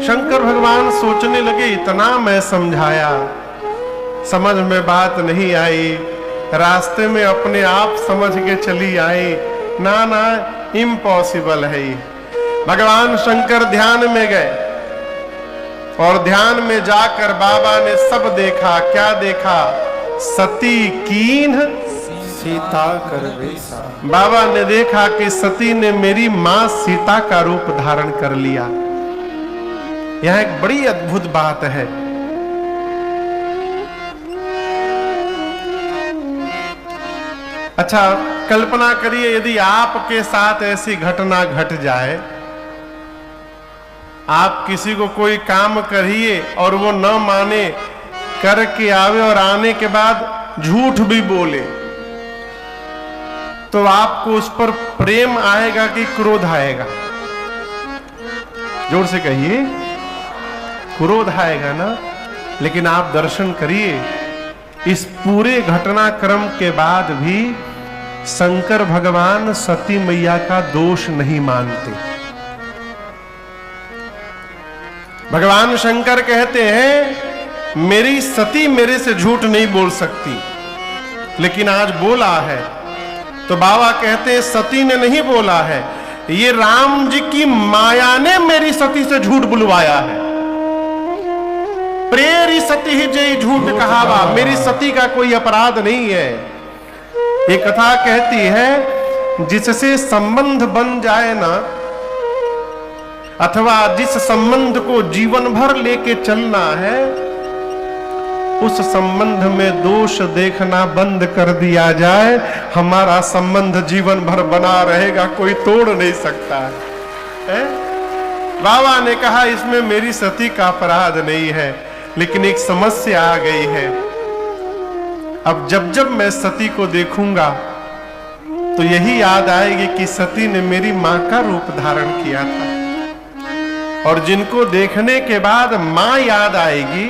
शंकर भगवान सोचने लगे इतना मैं समझाया, समझ में बात नहीं आई, रास्ते में अपने आप समझ के चली आई। ना ना इम्पॉसिबल है ये। भगवान शंकर ध्यान में गए और ध्यान में जाकर बाबा ने सब देखा। क्या देखा? सती कीन्ह सीता कर वैसा। बाबा ने देखा कि सती ने मेरी मां सीता का रूप धारण कर लिया। यह एक बड़ी अद्भुत बात है। अच्छा कल्पना करिए यदि आपके साथ ऐसी घटना घट जाए, आप किसी को कोई काम करिए और वो न माने, करके आवे और आने के बाद झूठ भी बोले, तो आपको उस पर प्रेम आएगा कि क्रोध आएगा? जोर से कहिए, क्रोध आएगा ना। लेकिन आप दर्शन करिए, इस पूरे घटनाक्रम के बाद भी शंकर भगवान सती मैया का दोष नहीं मानते। भगवान शंकर कहते हैं मेरी सती मेरे से झूठ नहीं बोल सकती, लेकिन आज बोला है। तो बाबा कहते हैं सती ने नहीं बोला है, ये राम जी की माया ने मेरी सती से झूठ बुलवाया है। प्रेरी सती ही जय झूठ कहावा, मेरी सती का कोई अपराध नहीं है। ये कथा कहती है जिससे संबंध बन जाए ना, अथवा जिस संबंध को जीवन भर लेके चलना है, उस संबंध में दोष देखना बंद कर दिया जाए, हमारा संबंध जीवन भर बना रहेगा, कोई तोड़ नहीं सकता है। बाबा ने कहा इसमें मेरी सती का अपराध नहीं है, लेकिन एक समस्या आ गई है। अब जब जब मैं सती को देखूंगा तो यही याद आएगी कि सती ने मेरी मां का रूप धारण किया था। और जिनको देखने के बाद मां याद आएगी,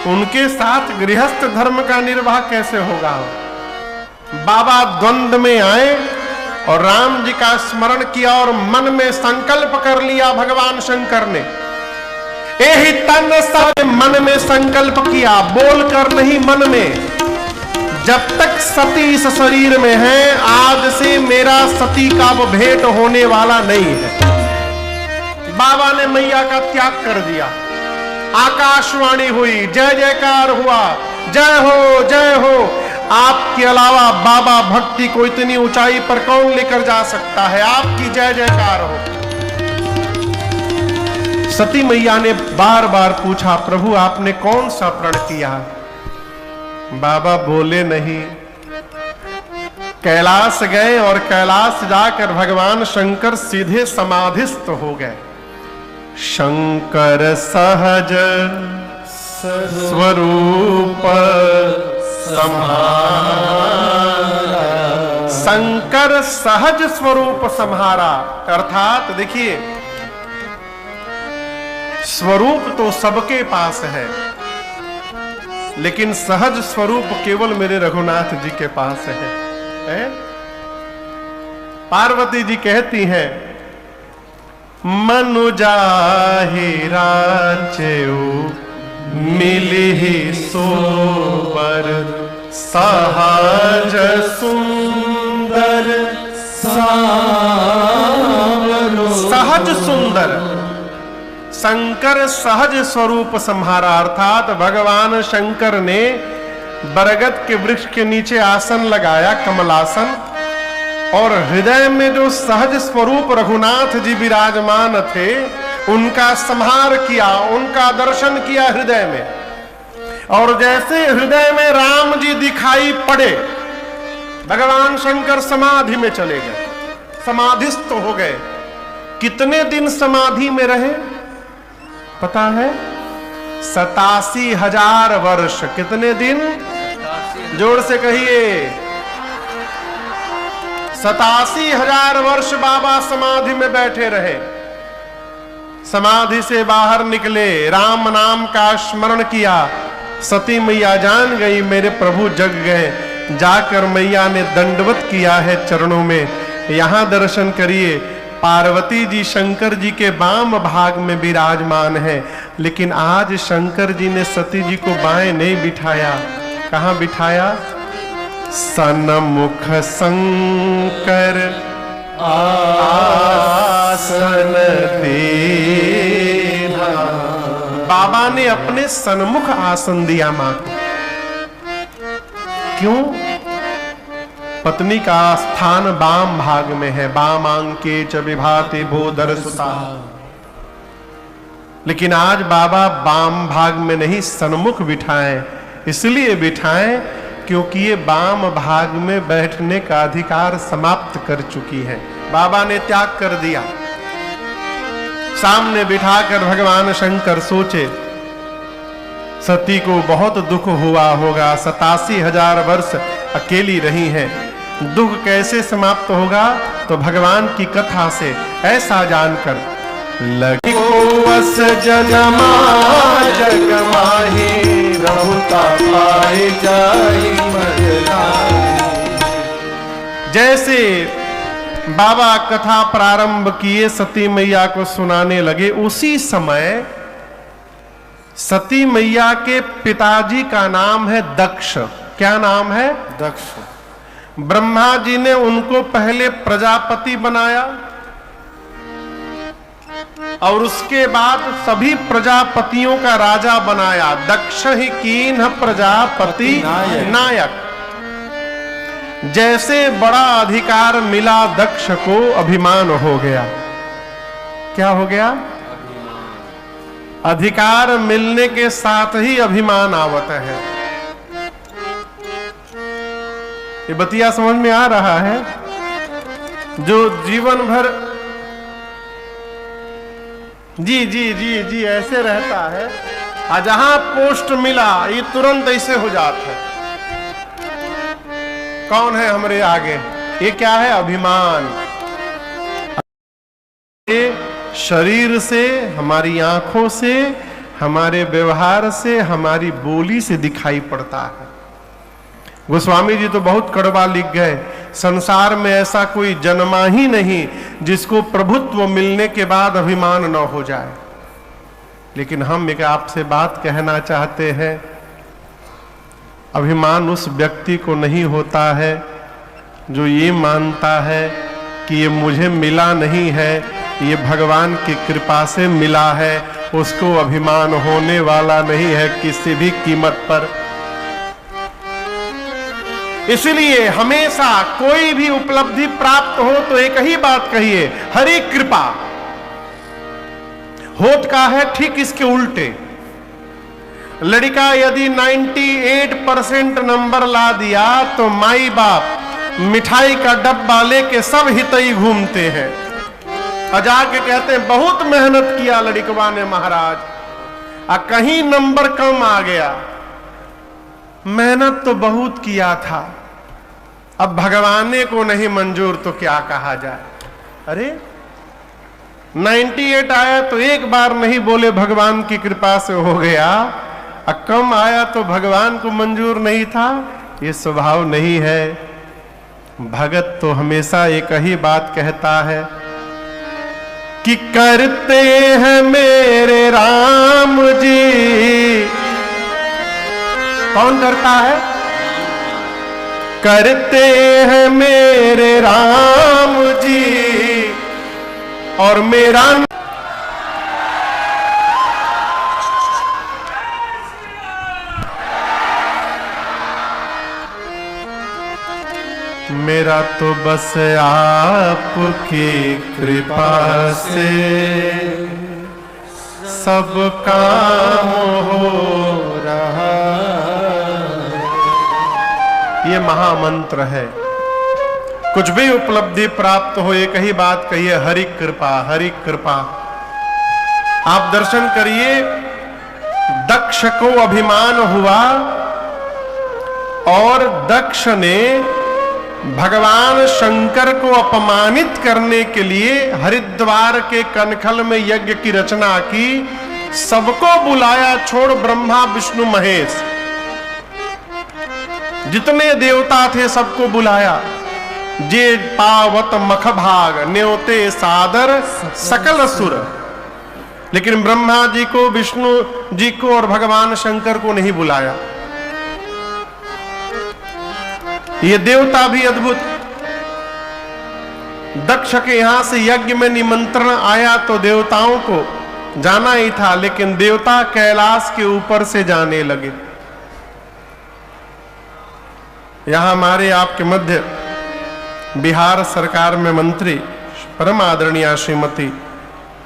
उनके साथ गृहस्थ धर्म का निर्वाह कैसे होगा? बाबा द्वंद्व में आए और राम जी का स्मरण किया और मन में संकल्प कर लिया भगवान शंकर ने। यही तन सब मन में संकल्प किया, बोलकर नहीं, मन में। जब तक सती इस शरीर में है, आज से मेरा सती का वो भेंट होने वाला नहीं है। बाबा ने मैया का त्याग कर दिया। आकाशवाणी हुई, जय जयकार हुआ, जय हो जय हो। आपके अलावा बाबा भक्ति को इतनी ऊंचाई पर कौन लेकर जा सकता है? आपकी जय जयकार हो। सती मैया ने बार बार पूछा प्रभु आपने कौन सा प्रण किया? बाबा बोले नहीं। कैलाश गए और कैलाश जाकर भगवान शंकर सीधे समाधिस्थ हो गए। शंकर सहज स्वरूप संहारा। शंकर सहज स्वरूप संहारा, अर्थात देखिए स्वरूप तो सबके पास है, लेकिन सहज स्वरूप केवल मेरे रघुनाथ जी के पास है? पार्वती जी कहती हैं मनु जाहि राचेऊ मिली सोबर सहज सुंदर सहज सुंदर। शंकर सहज स्वरूप संहारा, अर्थात भगवान शंकर ने बरगद के वृक्ष के नीचे आसन लगाया, कमलासन, और हृदय में जो सहज स्वरूप रघुनाथ जी विराजमान थे उनका संहार किया, उनका दर्शन किया हृदय में। और जैसे हृदय में राम जी दिखाई पड़े, भगवान शंकर समाधि में चले गए, समाधिस्थ हो गए। कितने दिन समाधि में रहे पता है? 87,000 वर्ष। कितने दिन? जोर से कहिए। 87,000 वर्ष बाबा समाधि में बैठे रहे। समाधि से बाहर निकले, राम नाम का स्मरण किया। सती मैया जान गई मेरे प्रभु जग गए। जाकर मैया ने दंडवत किया है चरणों में। यहां दर्शन करिए, पार्वती जी शंकर जी के बाम भाग में विराजमान है। लेकिन आज शंकर जी ने सती जी को बाएं नहीं बिठाया। कहां बिठाया? सन्मुख शंकर आसन देना। बाबा ने अपने सन्मुख आसन दिया मां को। क्यों? पत्नी का स्थान बाम भाग में है। बाम अंके च विभाते भोदर सुता। लेकिन आज बाबा बाम भाग में नहीं, सन्मुख बिठाएं। इसलिए बिठाएं क्योंकि ये बाम भाग में बैठने का अधिकार समाप्त कर चुकी है। बाबा ने त्याग कर दिया। सामने बिठाकर भगवान शंकर सोचे, सती को बहुत दुख हुआ होगा, 87,000 वर्ष अकेली रही हैं। दुख कैसे समाप्त होगा? तो भगवान की कथा से ऐसा जानकर, लगी वस जनमा जग माही रहुता पाए जाई मरलाई। जैसे बाबा कथा प्रारंभ किए, सती मैया को सुनाने लगे, उसी समय सती मैया के पिताजी का नाम है दक्ष। क्या नाम है? दक्ष। ब्रह्मा जी ने उनको पहले प्रजापति बनाया और उसके बाद सभी प्रजापतियों का राजा बनाया। दक्ष ही कीन्ह प्रजापति नायक। जैसे बड़ा अधिकार मिला दक्ष को, अभिमान हो गया। क्या हो गया? अधिकार मिलने के साथ ही अभिमान आवत है। ये बतिया समझ में आ रहा है? जो जीवन भर जी जी जी जी ऐसे रहता है, और जहां पोस्ट मिला ये तुरंत ऐसे हो जाता है। कौन है हमारे आगे? ये क्या है? अभिमान। ये शरीर से, हमारी आंखों से, हमारे व्यवहार से, हमारी बोली से दिखाई पड़ता है। गोस्वामी जी तो बहुत कड़वा लिख गए, संसार में ऐसा कोई जन्मा ही नहीं जिसको प्रभुत्व मिलने के बाद अभिमान न हो जाए। लेकिन हम एक आपसे बात कहना चाहते हैं, अभिमान उस व्यक्ति को नहीं होता है जो ये मानता है कि ये मुझे मिला नहीं है, ये भगवान की कृपा से मिला है। उसको अभिमान होने वाला नहीं है किसी भी कीमत पर। इसलिए हमेशा कोई भी उपलब्धि प्राप्त हो तो एक ही बात कहिए, हरि कृपा। होत का है ठीक इसके उल्टे। लड़का यदि 98% नंबर ला दिया तो माई बाप मिठाई का डब्बा लेके सब हितई घूमते हैं और जाके कहते हैं बहुत मेहनत किया लड़कवा ने महाराज, और कहीं नंबर कम आ गया। मेहनत तो बहुत किया था, अब भगवाने को नहीं मंजूर तो क्या कहा जाए। अरे 98 आया तो एक बार नहीं बोले भगवान की कृपा से हो गया, और कम आया तो भगवान को मंजूर नहीं था। ये स्वभाव नहीं है। भगत तो हमेशा एक ही बात कहता है कि करते हैं मेरे राम जी। कौन करता है? करते हैं मेरे राम जी और मेरा मेरा तो बस आपकी कृपा से सब काम हो रहा। ये महामंत्र है। कुछ भी उपलब्धि प्राप्त हो एक ही बात कहिए, हरि कृपा, हरि कृपा। आप दर्शन करिए, दक्ष को अभिमान हुआ और दक्ष ने भगवान शंकर को अपमानित करने के लिए हरिद्वार के कनखल में यज्ञ की रचना की। सबको बुलाया, छोड़ ब्रह्मा विष्णु महेश, जितने देवता थे सबको बुलाया। जे पावत मख भाग न्योते सादर सकल सुर। लेकिन ब्रह्मा जी को, विष्णु जी को और भगवान शंकर को नहीं बुलाया। ये देवता भी अद्भुत। दक्ष के यहां से यज्ञ में निमंत्रण आया तो देवताओं को जाना ही था, लेकिन देवता कैलाश के ऊपर से जाने लगे। यहां हमारे आपके मध्य बिहार सरकार में मंत्री परम आदरणीय श्रीमती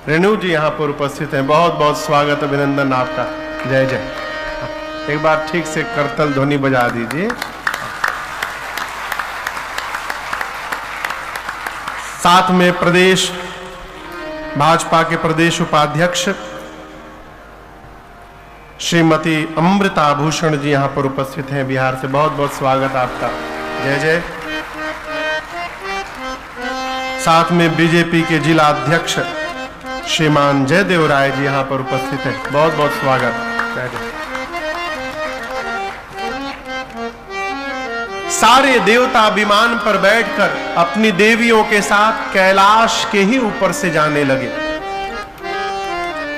रेणु जी यहां पर उपस्थित हैं। बहुत बहुत स्वागत, अभिनंदन आपका। जय जय। एक बार ठीक से करतल ध्वनि बजा दीजिए। साथ में प्रदेश भाजपा के प्रदेश उपाध्यक्ष श्रीमती अमृता भूषण जी यहां पर उपस्थित हैं बिहार से। बहुत बहुत स्वागत आपका। जय जय। साथ में बीजेपी के जिला अध्यक्ष श्रीमान जयदेव राय जी यहां पर उपस्थित हैं। बहुत बहुत स्वागत। जय जय। सारे देवता विमान पर बैठकर अपनी देवियों के साथ कैलाश के ही ऊपर से जाने लगे।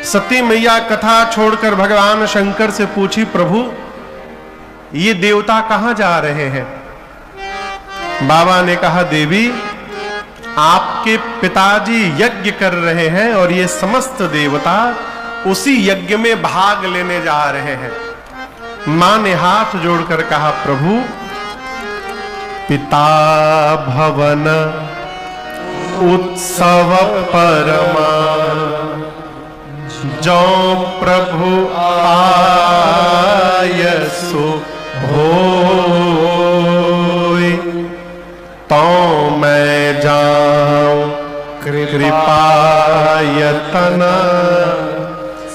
सती मैया कथा छोड़कर भगवान शंकर से पूछी, प्रभु ये देवता कहां जा रहे हैं? बाबा ने कहा, देवी आपके पिताजी यज्ञ कर रहे हैं और ये समस्त देवता उसी यज्ञ में भाग लेने जा रहे हैं। मां ने हाथ जोड़कर कहा, प्रभु पिता भवन उत्सव परमा जो प्रभु आयसु होय तो मैं जाऊं कृपायतन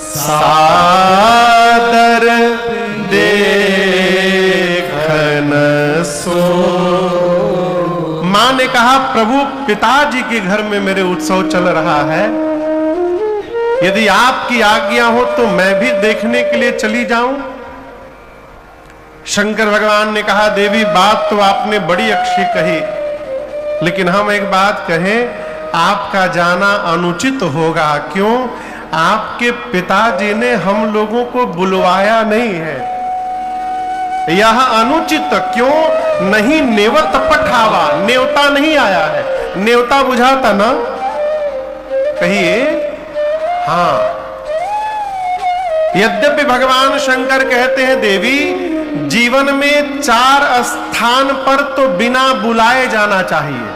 सादर देखन सो। मां ने कहा, प्रभु पिताजी के घर में मेरे उत्सव चल रहा है, यदि आपकी आज्ञा हो तो मैं भी देखने के लिए चली जाऊं। शंकर भगवान ने कहा, देवी बात तो आपने बड़ी अच्छी कही, लेकिन हम एक बात कहें, आपका जाना अनुचित होगा। क्यों? आपके पिताजी ने हम लोगों को बुलवाया नहीं है। यह अनुचित क्यों? नहीं नेवत पठावा, नेवता नहीं आया है। नेवता बुझाता ना? कहिए हाँ। यद्यपि भगवान शंकर कहते हैं, देवी जीवन में 4 स्थान पर तो बिना बुलाए जाना चाहिए।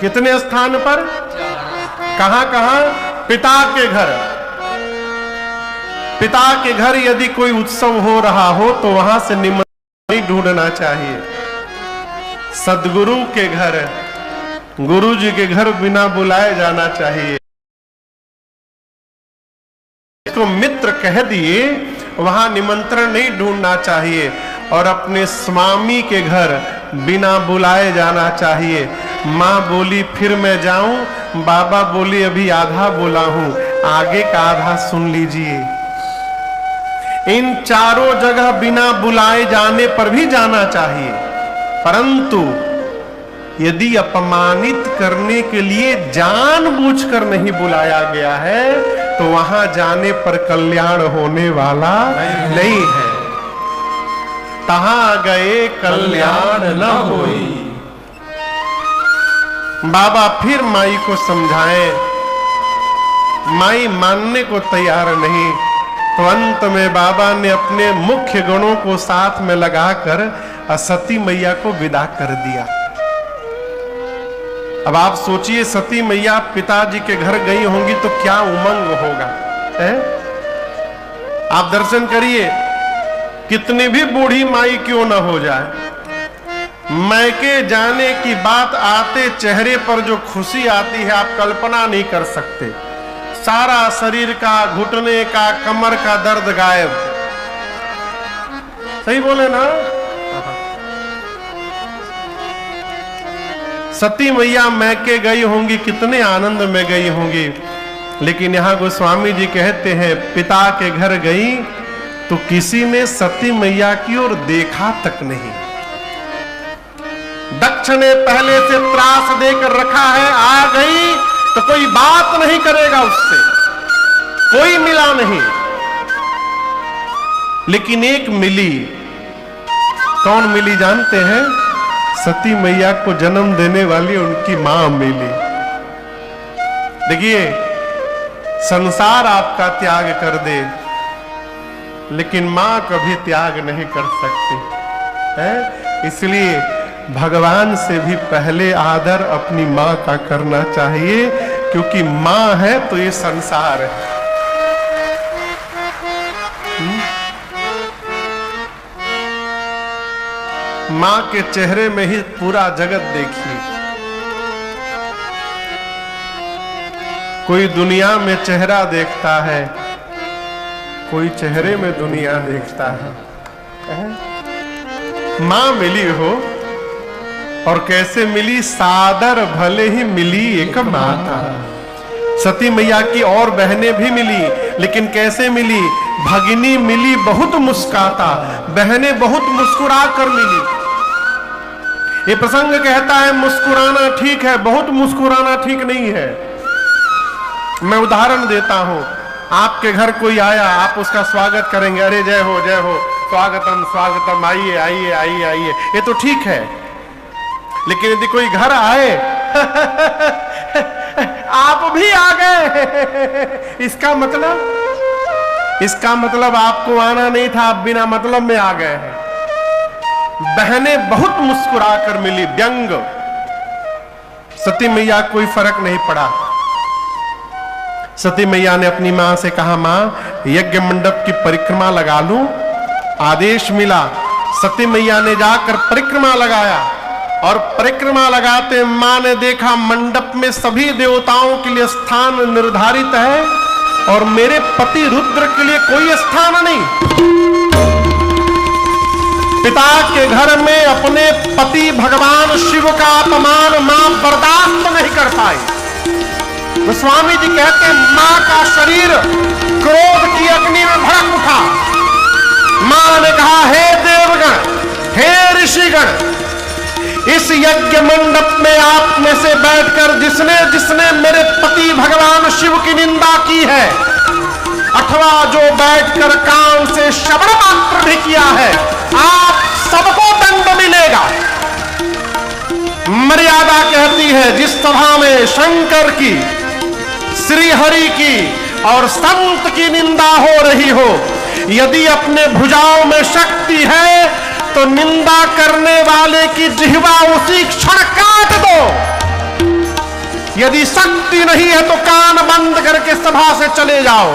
कितने स्थान पर? कहां कहां? पिता के घर। पिता के घर यदि कोई उत्सव हो रहा हो तो वहां से निमंत्रण ढूंढना चाहिए। सदगुरु के घर, गुरु जी के घर बिना बुलाए जाना चाहिए। इसको मित्र कह दिए, वहां निमंत्रण नहीं ढूंढना चाहिए। और अपने स्वामी के घर बिना बुलाए जाना चाहिए। मां बोली फिर मैं जाऊं, बाबा बोली अभी आधा बोला हूं, आगे का आधा सुन लीजिए। इन चारों जगह बिना बुलाए जाने पर भी जाना चाहिए, परंतु यदि अपमानित करने के लिए जानबूझकर नहीं बुलाया गया है तो वहां जाने पर कल्याण होने वाला नहीं है। तहां गए कल्याण न होई। बाबा फिर माई को समझाएं, माई मानने को तैयार नहीं। तो अंत में बाबा ने अपने मुख्य गुणों को साथ में लगाकर और सती मैया को विदा कर दिया। अब आप सोचिए, सती मैया पिताजी के घर गई होंगी तो क्या उमंग होगा, है? आप दर्शन करिए, कितनी भी बूढ़ी माई क्यों ना हो जाए, मैके जाने की बात आते चेहरे पर जो खुशी आती है आप कल्पना नहीं कर सकते। सारा शरीर का, घुटने का, कमर का दर्द गायब। सही बोले ना? सती मैया मैके गई होंगी, कितने आनंद में गई होंगी, लेकिन यहां गोस्वामी जी कहते हैं पिता के घर गई तो किसी ने सती मैया की ओर देखा तक नहीं। दक्ष ने पहले से त्रास देकर रखा है, आ गई तो कोई बात नहीं करेगा उससे, कोई मिला नहीं। लेकिन एक मिली। कौन मिली जानते हैं? सती मैया को जन्म देने वाली उनकी मां मिली। देखिए, संसार आपका त्याग कर दे, लेकिन मां कभी त्याग नहीं कर सकती है। इसलिए भगवान से भी पहले आदर अपनी मां का करना चाहिए, क्योंकि मां है तो ये संसार है। मां के चेहरे में ही पूरा जगत देखिए। कोई दुनिया में चेहरा देखता है, कोई चेहरे में दुनिया देखता है। मां मिली हो, और कैसे मिली? सादर भले ही मिली एक माता। सती मैया की और बहनें भी मिली, लेकिन कैसे मिली? भगिनी मिली बहुत मुस्काता, बहनें बहुत मुस्कुरा कर मिली। ये प्रसंग कहता है मुस्कुराना ठीक है, बहुत मुस्कुराना ठीक नहीं है। मैं उदाहरण देता हूं, आपके घर कोई आया, आप उसका स्वागत करेंगे, अरे जय हो जय हो, स्वागतम स्वागतम, आइए आइए आइए आइए, ये तो ठीक है। लेकिन यदि कोई घर आए आप भी आ गए, इसका मतलब आपको आना नहीं था, आप बिना मतलब में आ गए हैं। बहनें बहुत मुस्कुरा कर मिली, व्यंग। सती मैया कोई फर्क नहीं पड़ा। सती मैया ने अपनी मां से कहा, मां यज्ञ मंडप की परिक्रमा लगा लूं? आदेश मिला। सती मैया ने जाकर परिक्रमा लगाया, और परिक्रमा लगाते मां ने देखा मंडप में सभी देवताओं के लिए स्थान निर्धारित है, और मेरे पति रुद्र के लिए कोई स्थान नहीं। पिता के घर में अपने पति भगवान शिव का अपमान मां बर्दाश्त नहीं कर पाई। गोस्वामी जी कहते हैं मां का शरीर क्रोध की अग्नि में भड़क उठा। मां ने कहा, हे देवगण, हे ऋषिगण, इस यज्ञ मंडप में आप में से बैठकर जिसने जिसने मेरे पति भगवान शिव की निंदा की है, अथवा जो बैठकर कान से श्रवण मात्र भी किया है, आप सबको दंड मिलेगा। मर्यादा कहती है जिस सभा में शंकर की, श्री हरि की और संत की निंदा हो रही हो, यदि अपने भुजाओं में शक्ति है तो निंदा करने वाले की जिह्वा उसी क्षण काट दो। यदि शक्ति नहीं है तो कान बंद करके सभा से चले जाओ।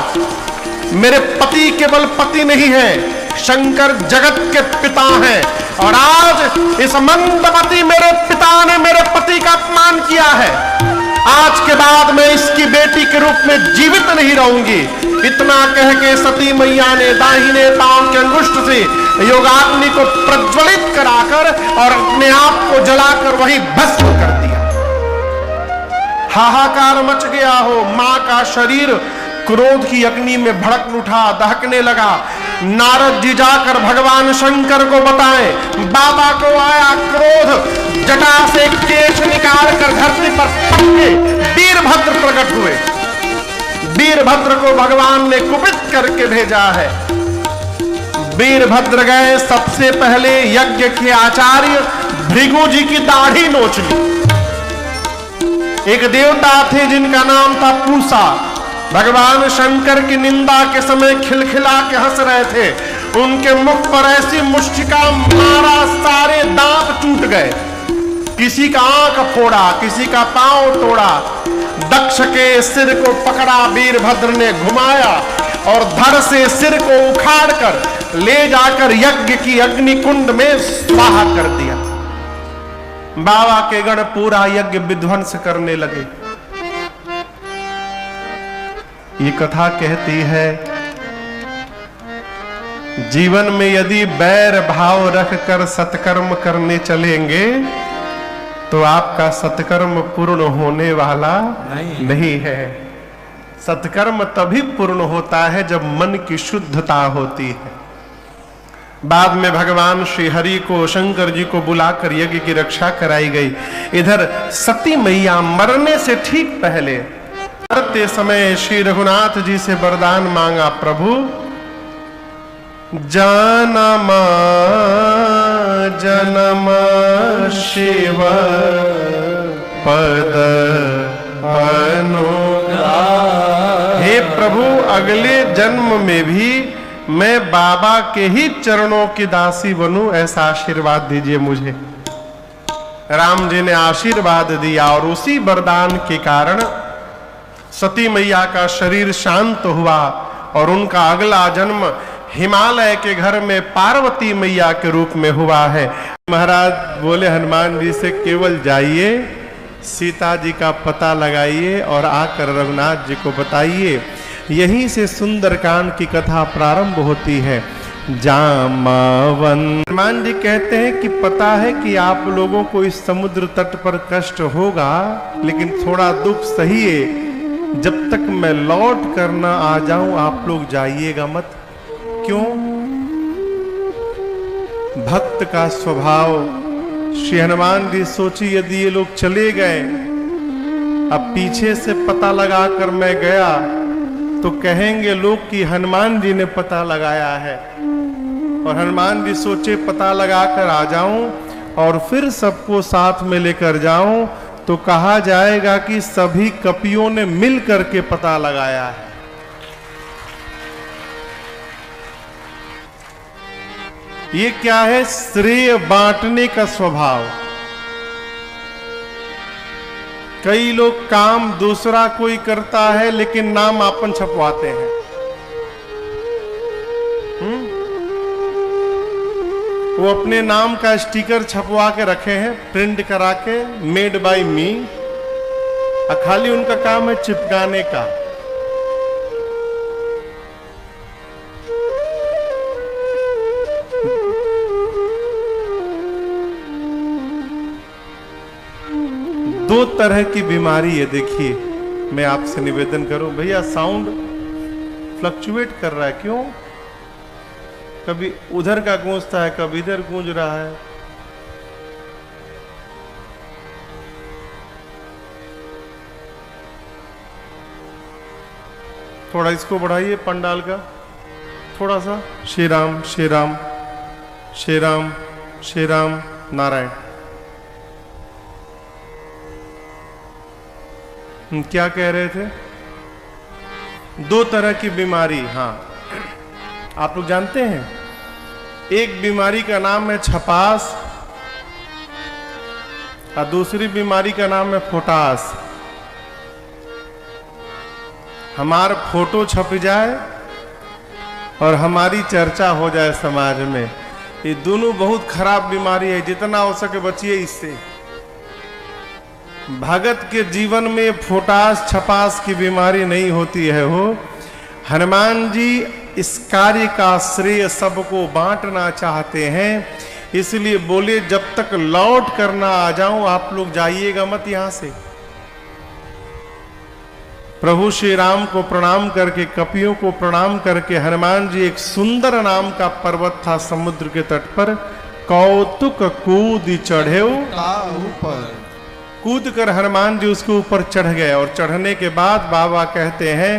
मेरे पति केवल पति नहीं है, शंकर जगत के पिता हैं, और आज इस मंदमती मेरे पिता ने मेरे पति का अपमान किया है। आज के बाद मैं इसकी बेटी के रूप में जीवित नहीं रहूंगी। इतना कह के सती मैया ने दाहिने पांव के अंगुष्ठ से योगाग्नि को प्रज्वलित कराकर और अपने आप को जलाकर वही भस्म कर दिया। हाहाकार मच गया हो। मां का शरीर क्रोध की अग्नि में भड़क उठा, दहकने लगा। नारद जी जाकर भगवान शंकर को बताएं, बाबा को आया क्रोध, जटा से केश निकाल कर धरती पर पटके वीरभद्र प्रकट हुए। वीरभद्र को भगवान ने कुपित करके भेजा है। वीरभद्र गए, सबसे पहले यज्ञ के आचार्य भृगु जी की दाढ़ी नोच ली। एक देवता थे जिनका नाम था पूषा। भगवान शंकर की निंदा के समय खिलखिला के हंस रहे थे। उनके मुख पर ऐसी मुष्टिका मारा, सारे दांत टूट गए। किसी का आंख फोड़ा, किसी का पांव तोड़ा। दक्ष के सिर को पकड़ा वीरभद्र ने घुमाया और धड़ से सिर को उखाड़कर ले जाकर यज्ञ की अग्नि कुंड में स्वाहा कर दिया। बाबा के गण पूरा यज्ञ विध्वंस करने लगे। ये कथा कहती है, जीवन में यदि बैर भाव रखकर सत्कर्म करने चलेंगे तो आपका सत्कर्म पूर्ण होने वाला नहीं है। सत्कर्म तभी पूर्ण होता है जब मन की शुद्धता होती है। बाद में भगवान श्री हरि को, शंकर जी को बुलाकर यज्ञ की रक्षा कराई गई। इधर सती मैया मरने से ठीक पहले मरते समय श्री रघुनाथ जी से वरदान मांगा, प्रभु जन्म जन्म शिव पद अनुराग। हे प्रभु, अगले जन्म में भी मैं बाबा के ही चरणों की दासी बनूं, ऐसा आशीर्वाद दीजिए मुझे। राम जी ने आशीर्वाद दिया और उसी वरदान के कारण सती मैया का शरीर शांत हुआ और उनका अगला जन्म हिमालय के घर में पार्वती मैया के रूप में हुआ है। महाराज बोले हनुमान जी से, केवल जाइए, सीता जी का पता लगाइए और आकर रघुनाथ जी को बताइए। यहीं से सुंदरकांड की कथा प्रारंभ होती है। जामावन। हनुमान जी कहते हैं कि पता है कि आप लोगों को इस समुद्र तट पर कष्ट होगा, लेकिन थोड़ा दुख सहिए, जब तक मैं लौट कर न आ जाऊं आप लोग जाइएगा मत। क्यों? भक्त का स्वभाव। श्री हनुमान जी सोची, यदि ये लोग चले गए, अब पीछे से पता लगाकर मैं गया तो कहेंगे लोग कि हनुमान जी ने पता लगाया है। और हनुमान जी सोचे पता लगाकर आ जाऊं और फिर सबको साथ में लेकर जाऊं तो कहा जाएगा कि सभी कपियों ने मिल करके पता लगाया है। ये क्या है? श्रेय बांटने का स्वभाव। कई लोग काम दूसरा कोई करता है लेकिन नाम आपन छपवाते हैं। वो अपने नाम का स्टिकर छपवा के रखे हैं, प्रिंट करा के, मेड बाय मी। खाली उनका काम है चिपकाने का। दो तरह की बीमारी है। देखिए, मैं आपसे निवेदन करूं, भैया साउंड फ्लक्चुएट कर रहा है, क्यों? कभी उधर का गूंजता है, कभी इधर गूंज रहा है। थोड़ा इसको बढ़ाइए, पंडाल का थोड़ा सा। श्री राम श्री राम श्री राम श्री राम नारायण। क्या कह रहे थे? दो तरह की बीमारी। हाँ, आप लोग जानते हैं, एक बीमारी का नाम है छपास और दूसरी बीमारी का नाम है फोटास। हमारा फोटो छप जाए और हमारी चर्चा हो जाए समाज में। ये दोनों बहुत खराब बीमारी है, जितना हो सके बचिए इससे। भगत के जीवन में फोटास छपास की बीमारी नहीं होती है। हो हनुमान जी इस कार्य का श्रेय सबको बांटना चाहते हैं, इसलिए बोले जब तक लौट करना आ जाऊं आप लोग जाइएगा मत यहां से। प्रभु श्री राम को प्रणाम करके, कपियों को प्रणाम करके हनुमान जी एक सुंदर नाम का पर्वत था समुद्र के तट पर, कौतुक कूद चढ़े ऊपर। कूद कर हनुमान जी उसके ऊपर चढ़ गए और चढ़ने के बाद बाबा कहते हैं,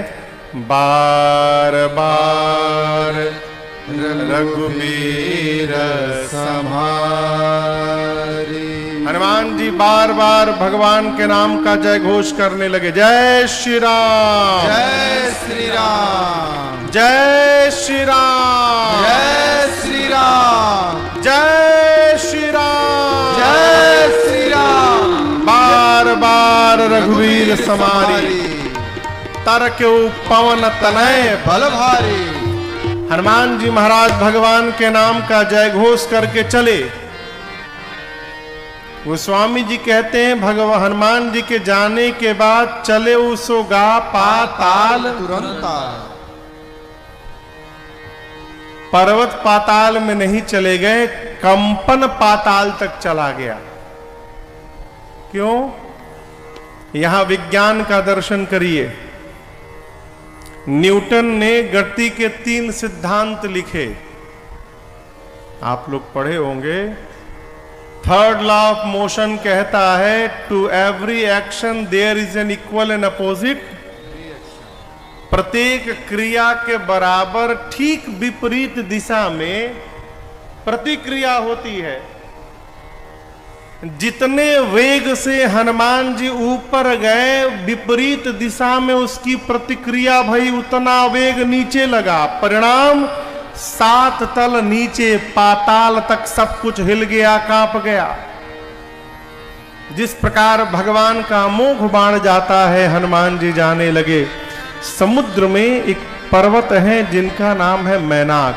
बार बार रघुबीर संहारी। हनुमान जी बार बार भगवान के नाम का जय घोष करने लगे। जय श्री राम, जय श्री राम, जय श्री राम, जय रघुवीर समारी, तरक्यु पवन तनय बल भारी। हनुमान जी महाराज भगवान के नाम का जय घोष करके चले। वो स्वामी जी कहते हैं भगवान हनुमान जी के जाने के बाद चले उसोगा पाताल तुरंता। पर्वत पाताल में नहीं चले गए, कंपन पाताल तक चला गया। क्यों? यहां विज्ञान का दर्शन करिए। न्यूटन ने गति के 3 सिद्धांत लिखे, आप लोग पढ़े होंगे। थर्ड लॉ ऑफ मोशन कहता है to every action there is an equal and opposite. प्रत्येक क्रिया के बराबर ठीक विपरीत दिशा में प्रतिक्रिया होती है। जितने वेग से हनुमान जी ऊपर गए, विपरीत दिशा में उसकी प्रतिक्रिया भई, उतना वेग नीचे लगा। परिणाम 7 तल नीचे पाताल तक सब कुछ हिल गया, कांप गया। जिस प्रकार भगवान का मोह बाण जाता है, हनुमान जी जाने लगे। समुद्र में एक पर्वत है जिनका नाम है मैनाक।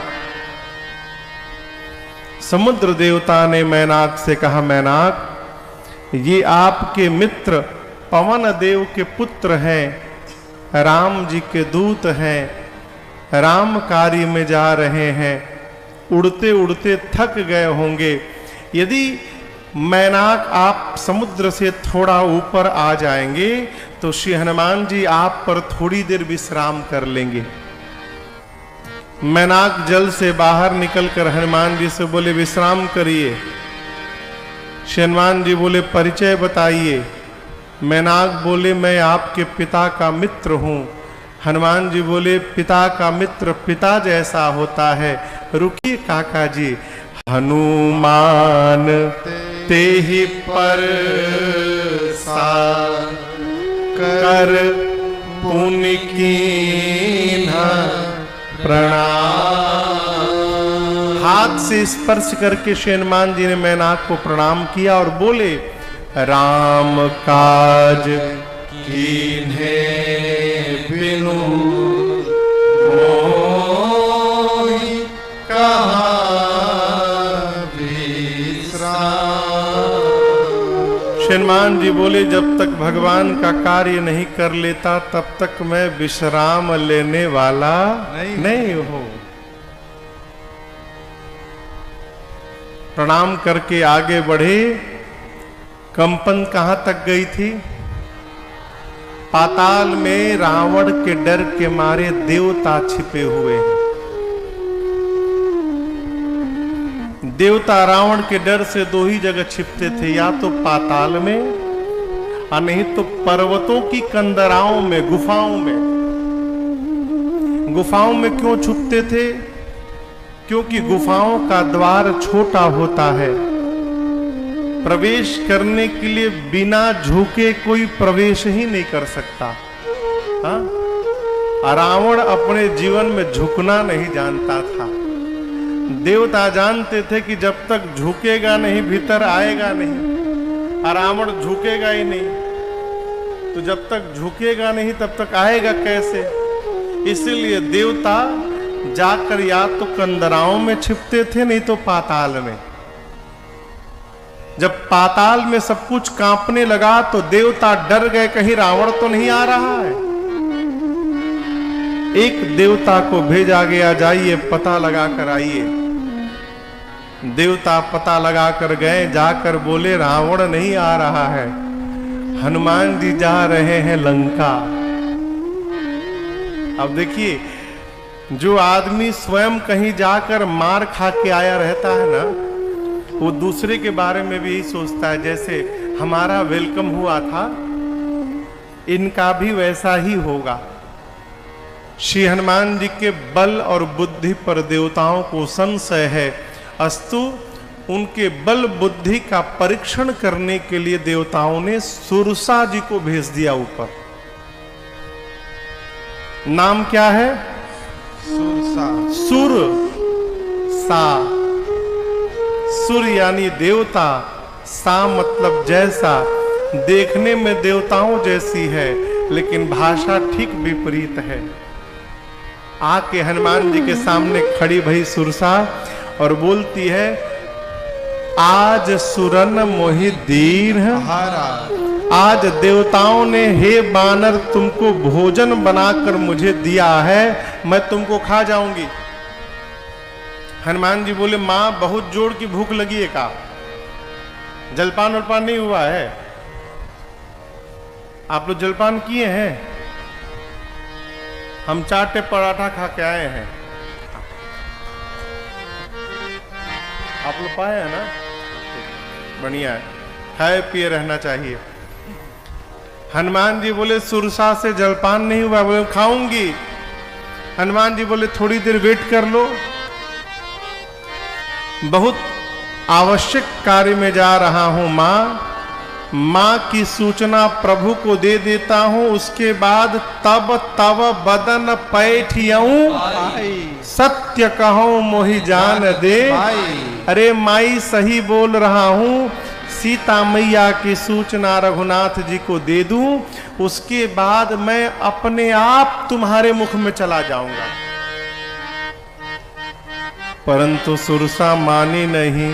समुद्र देवता ने मैनाक से कहा, मैनाक, ये आपके मित्र पवन देव के पुत्र हैं, राम जी के दूत हैं, राम कार्य में जा रहे हैं, उड़ते उड़ते थक गए होंगे। यदि मैनाक आप समुद्र से थोड़ा ऊपर आ जाएंगे तो श्री हनुमान जी आप पर थोड़ी देर विश्राम कर लेंगे। मैनाक जल से बाहर निकलकर हनुमान जी से बोले, विश्राम करिए। श्री हनुमान जी बोले, परिचय बताइए। मैनाक बोले, मैं आपके पिता का मित्र हूं। हनुमान जी बोले, पिता का मित्र पिता जैसा होता है। रुकिए काका जी। हनुमान तेहि पर कर पुनि कीन्हा प्रणाम। हाथ से स्पर्श करके श्री हनुमान जी ने मैनाक को प्रणाम किया और बोले, राम काज कीन्हे बिनु मोहि कहाँ हनुमान जी बोले, जब तक भगवान का कार्य नहीं कर लेता तब तक मैं विश्राम लेने वाला नहीं हूं। प्रणाम करके आगे बढ़े। कंपन कहां तक गई थी? पाताल में रावण के डर के मारे देवता छिपे हुए हैं। देवता रावण के डर से 2 ही जगह छिपते थे, या तो पाताल में और नहीं तो पर्वतों की कंदराओं में, गुफाओं में। गुफाओं में क्यों छुपते थे? क्योंकि गुफाओं का द्वार छोटा होता है। प्रवेश करने के लिए बिना झुके कोई प्रवेश ही नहीं कर सकता। हाँ? रावण अपने जीवन में झुकना नहीं जानता था। देवता जानते थे कि जब तक झुकेगा नहीं भीतर आएगा नहीं। रावण झुकेगा ही नहीं, तो जब तक झुकेगा नहीं तब तक आएगा कैसे? इसीलिए देवता जाकर या तो कंदराओं में छिपते थे, नहीं तो पाताल में। जब पाताल में सब कुछ कांपने लगा तो देवता डर गए, कहीं रावण तो नहीं आ रहा है। एक देवता को भेजा गया, जाइए पता लगा कर आइए। देवता पता लगा कर गए, जाकर बोले रावण नहीं आ रहा है, हनुमान जी जा रहे हैं लंका। अब देखिए, जो आदमी स्वयं कहीं जाकर मार खा के आया रहता है ना, वो दूसरे के बारे में भी यही सोचता है। जैसे हमारा वेलकम हुआ था, इनका भी वैसा ही होगा। श्री हनुमान जी के बल और बुद्धि पर देवताओं को संशय है, अस्तु उनके बल बुद्धि का परीक्षण करने के लिए देवताओं ने सुरसा जी को भेज दिया ऊपर। नाम क्या है? सुरसा। सुर सा। सुर यानी देवता, सा मतलब जैसा। देखने में देवताओं जैसी है, लेकिन भाषा ठीक विपरीत है। आके हनुमान जी के सामने खड़ी भई सुरसा और बोलती है, आज सुरन मोहि दीन, आज देवताओं ने हे बानर तुमको भोजन बनाकर मुझे दिया है, मैं तुमको खा जाऊंगी। हनुमान जी बोले, मां बहुत जोर की भूख लगी है का? जलपान वलपान नहीं हुआ है? आप लोग जलपान किए हैं? हम चाटे पराठा खा के आए हैं। आप लोग पाए हैं ना? बढ़िया है, खाए पिए रहना चाहिए। हनुमान जी बोले, सुरसा से जलपान नहीं हुआ? बोले खाऊंगी। हनुमान जी बोले, थोड़ी देर वेट कर लो, बहुत आवश्यक कार्य में जा रहा हूं मां की सूचना प्रभु को दे देता हूं, उसके बाद तब तब बदन पैठियऊं, सत्य कहूं मोहि जान दे। अरे माई सही बोल रहा हूं, सीता मैया की सूचना रघुनाथ जी को दे दूं, उसके बाद मैं अपने आप तुम्हारे मुख में चला जाऊंगा। परंतु सुरसा मानी नहीं,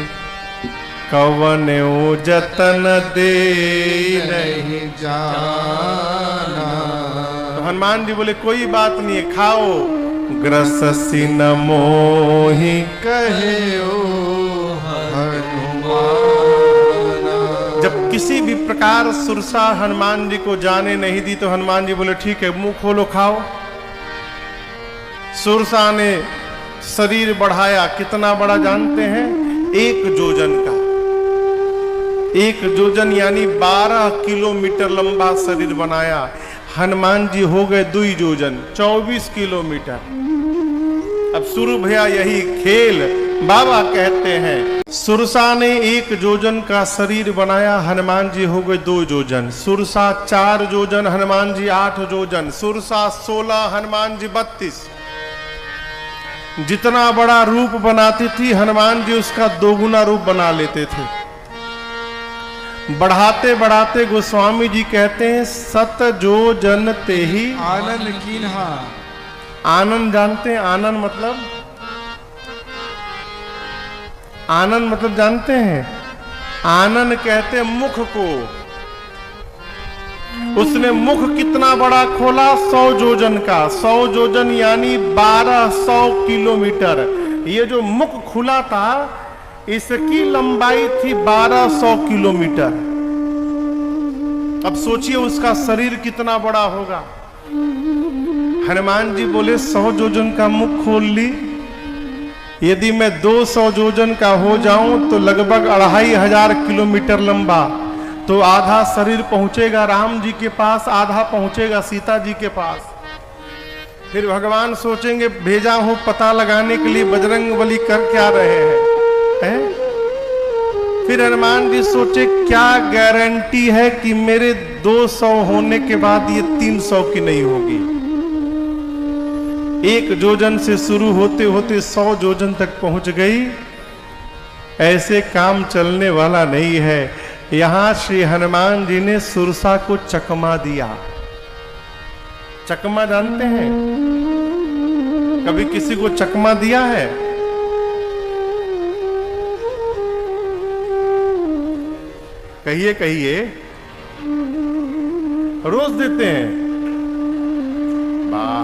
कवन्यो जतन दे नहीं जाना। तो हनुमान जी बोले, कोई बात नहीं है, खाओ। ग्रससि न मोहि कहे ओ हनुमान। जब किसी भी प्रकार सुरसा हनुमान जी को जाने नहीं दी तो हनुमान जी बोले, ठीक है, मुंह खोलो, खाओ। सुरसा ने शरीर बढ़ाया, कितना बड़ा जानते हैं? 1 जोजन का। 1 जोजन यानी 12 किलोमीटर लंबा शरीर बनाया। हनुमान जी हो गए 2 जोजन, 24 किलोमीटर। अब शुरू भैया यही खेल। बाबा कहते हैं, सुरसा ने 1 जोजन का शरीर बनाया, हनुमान जी हो गए 2 जोजन। सुरसा 4 जोजन, हनुमान जी 8 जोजन। सुरसा 16, हनुमान जी 32। जितना बड़ा रूप बनाती थी हनुमान जी, उसका 2 गुना रूप बना लेते थे। बढ़ाते बढ़ाते गोस्वामी जी कहते हैं, सत जो जन ते ही आनंद कीन्हा। आनंद जानते हैं? आनंद मतलब, आनंद मतलब जानते हैं? आनंद कहते हैं मुख को। उसने मुख कितना बड़ा खोला? 100 जोजन का। 100 जोजन यानी 1200 किलोमीटर। ये जो मुख खुला था, इसकी लंबाई थी 1200 किलोमीटर। अब सोचिए उसका शरीर कितना बड़ा होगा। हनुमान जी बोले, 100 जोजन का मुख खोल ली, यदि मैं 200 जोजन का हो जाऊं तो लगभग 2500 किलोमीटर लंबा। तो आधा शरीर पहुंचेगा राम जी के पास, आधा पहुंचेगा सीता जी के पास। फिर भगवान सोचेंगे, भेजा हूं पता लगाने के लिए, बजरंगबली कर क्या रहे हैं? फिर हनुमान जी सोचे, क्या गारंटी है कि मेरे 200 होने के बाद ये 300 की नहीं होगी? 1 जोजन से शुरू होते होते 100 जोजन तक पहुंच गई। ऐसे काम चलने वाला नहीं है। यहां श्री हनुमान जी ने सुरसा को चकमा दिया। चकमा जानते हैं? कभी किसी को चकमा दिया है? कहिए कहिए। रोज देते हैं? वाह।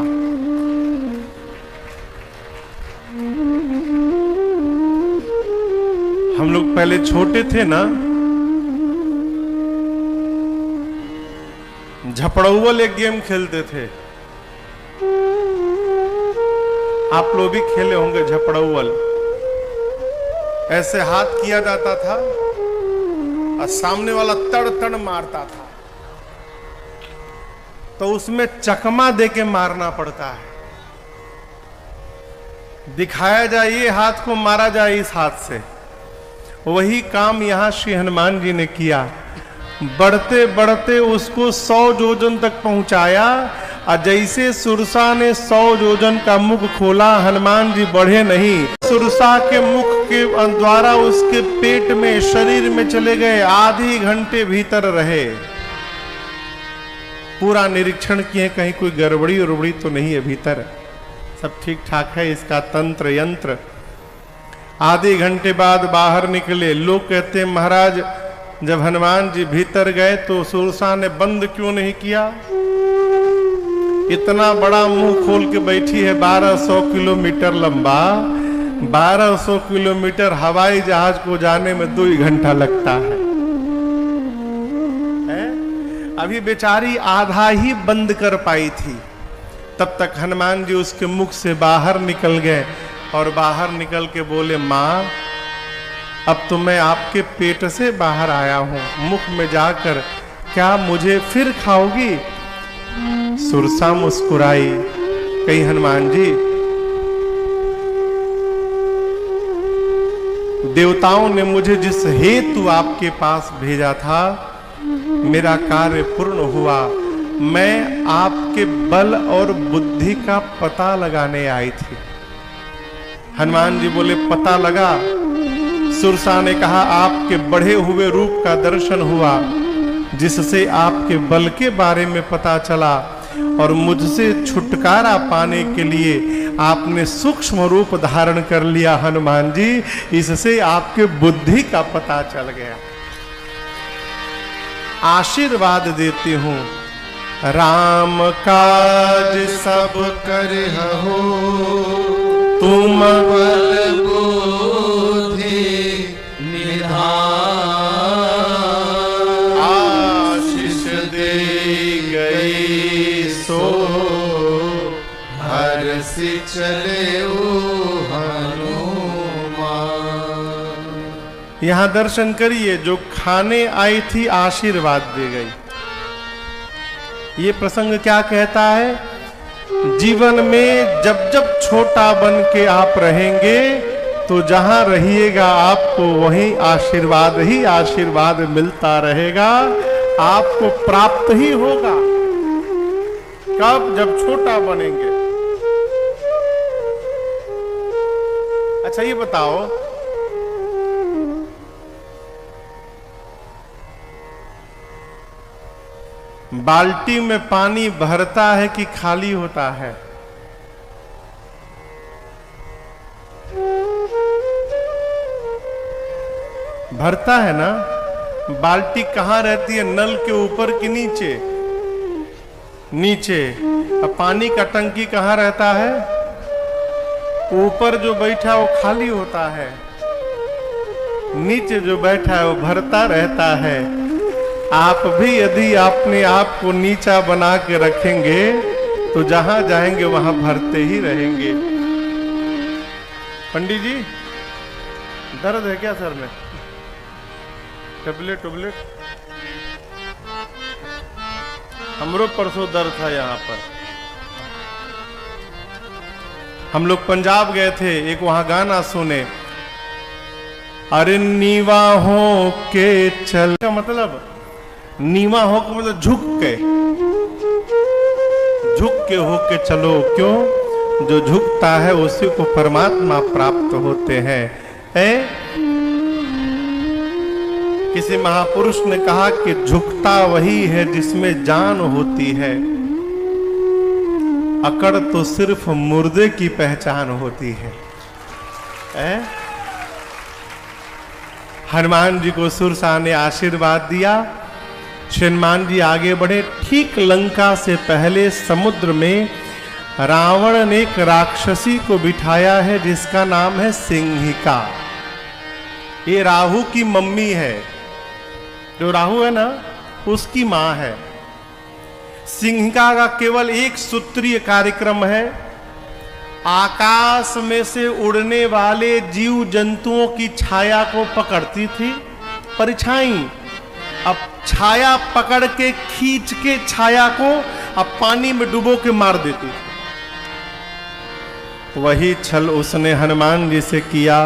हम लोग पहले छोटे थे ना, झपड़ौवल एक गेम खेलते थे। आप लोग भी खेले होंगे झपड़ौवल। ऐसे हाथ किया जाता था और सामने वाला तड़ तड़ मारता था, तो उसमें चकमा देके मारना पड़ता है। दिखाया जाए ये हाथ को, मारा जाए इस हाथ से। वही काम यहां श्री हनुमान जी ने किया। बढ़ते बढ़ते उसको 100 जोजन तक पहुंचाया और जैसे सुरसा ने 100 योजन का मुख खोला, हनुमान जी बढ़े नहीं, सुरसा के मुख के द्वारा उसके पेट में, शरीर में चले गए, आधे घंटे भीतर रहे, पूरा निरीक्षण किए कहीं कोई गड़बड़ी उड़बड़ी तो नहीं है भीतर, सब ठीक ठाक है इसका तंत्र यंत्र। आधे घंटे बाद बाहर निकले। लोग कहते हैं महाराज जब हनुमान जी भीतर गए तो सुरसा ने बंद क्यों नहीं किया? इतना बड़ा मुंह खोल के बैठी है, 1200 किलोमीटर लंबा, 1200 किलोमीटर हवाई जहाज को जाने में 2 घंटा लगता है? अभी बेचारी आधा ही बंद कर पाई थी, तब तक हनुमान जी उसके मुख से बाहर निकल गए और बाहर निकल के बोले, माँ अब तो मैं आपके पेट से बाहर आया हूं, मुख में जाकर क्या मुझे फिर खाओगी? सुरसा मुस्कुराई, कही हनुमान जी देवताओं ने मुझे जिस हेतु आपके पास भेजा था, मेरा कार्य पूर्ण हुआ। मैं आपके बल और बुद्धि का पता लगाने आई थी। हनुमान जी बोले, पता लगा? सुरसा ने कहा, आपके बढ़े हुए रूप का दर्शन हुआ, जिससे आपके बल के बारे में पता चला, और मुझसे छुटकारा पाने के लिए आपने सूक्ष्म रूप धारण कर लिया हनुमान जी, इससे आपके बुद्धि का पता चल गया। आशीर्वाद देती हूं, राम काज सब करहु, तुम बल बुद्धि निधान, आशीष दे गई सो हर्षि चले हनुमान। यहां दर्शन करिए, जो खाने आई थी आशीर्वाद दे गई। ये प्रसंग क्या कहता है? जीवन में जब जब छोटा बन के आप रहेंगे तो जहां रहिएगा आपको वहीं आशीर्वाद ही आशीर्वाद मिलता रहेगा, आपको प्राप्त ही होगा। कब? जब छोटा बनेंगे। अच्छा ये बताओ, बाल्टी में पानी भरता है कि खाली होता है? भरता है ना। बाल्टी कहां रहती है? नल के ऊपर कि नीचे? नीचे। अब पानी का टंकी कहां रहता है? ऊपर जो बैठा वो खाली होता है, नीचे जो बैठा है वो भरता रहता है। आप भी यदि अपने आप को नीचा बना के रखेंगे तो जहां जाएंगे वहां भरते ही रहेंगे। पंडित जी दर्द है क्या सर में? टेबलेट हमरो परसों दर्द था। यहाँ पर हम लोग पंजाब गए थे, एक वहां गाना सुने, अरे नीवा हो के चल, का मतलब नीवा हो के मतलब झुक के हो के चलो। क्यों? जो झुकता है उसी को परमात्मा प्राप्त होते हैं। किसी महापुरुष ने कहा कि झुकता वही है जिसमें जान होती है, अकड़ तो सिर्फ मुर्दे की पहचान होती है। हनुमान जी को सुरसा ने आशीर्वाद दिया। हनुमान जी आगे बढ़े। ठीक लंका से पहले समुद्र में रावण ने एक राक्षसी को बिठाया है जिसका नाम है सिंहिका। ये राहु की मम्मी है, जो राहु है ना उसकी मां है। सिंहिका का केवल एक सूत्रीय कार्यक्रम है, आकाश में से उड़ने वाले जीव जंतुओं की छाया को पकड़ती थी, परिछाई। अब छाया पकड़ के खींच के छाया को अब पानी में डुबो के मार देती थी। वही छल उसने हनुमान जी से किया।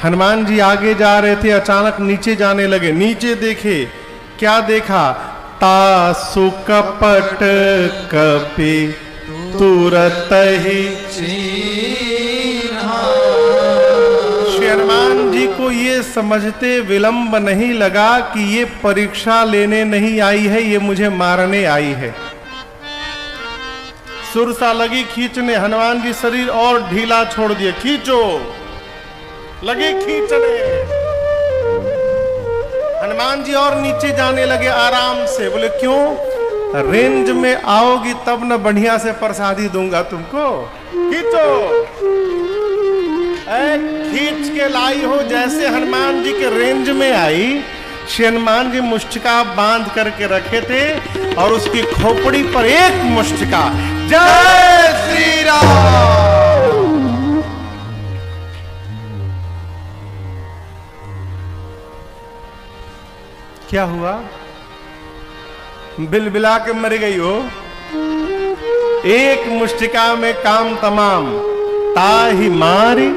हनुमान जी आगे जा रहे थे, अचानक नीचे जाने लगे। नीचे देखे, क्या देखा? तासु कपट कपि तुरत ही। श्री हनुमान जी को ये समझते विलंब नहीं लगा कि ये परीक्षा लेने नहीं आई है, ये मुझे मारने आई है। सुरसा लगी खींचने, हनुमान जी शरीर और ढीला छोड़ दिए, खींचो, लगे खींचने। हनुमान जी और नीचे जाने लगे आराम से। बोले क्यों? रेंज में आओगी तब न बढ़िया से प्रसादी दूंगा तुमको। खींचो, खींच के लाई हो। जैसे हनुमान जी के रेंज में आई, श्री हनुमान जी मुष्टिका बांध करके रखे थे और उसकी खोपड़ी पर एक मुष्टिका। जय श्री राम। क्या हुआ? बिलबिला के मर गई हो। एक मुष्टिका में काम तमाम। ताहि मारी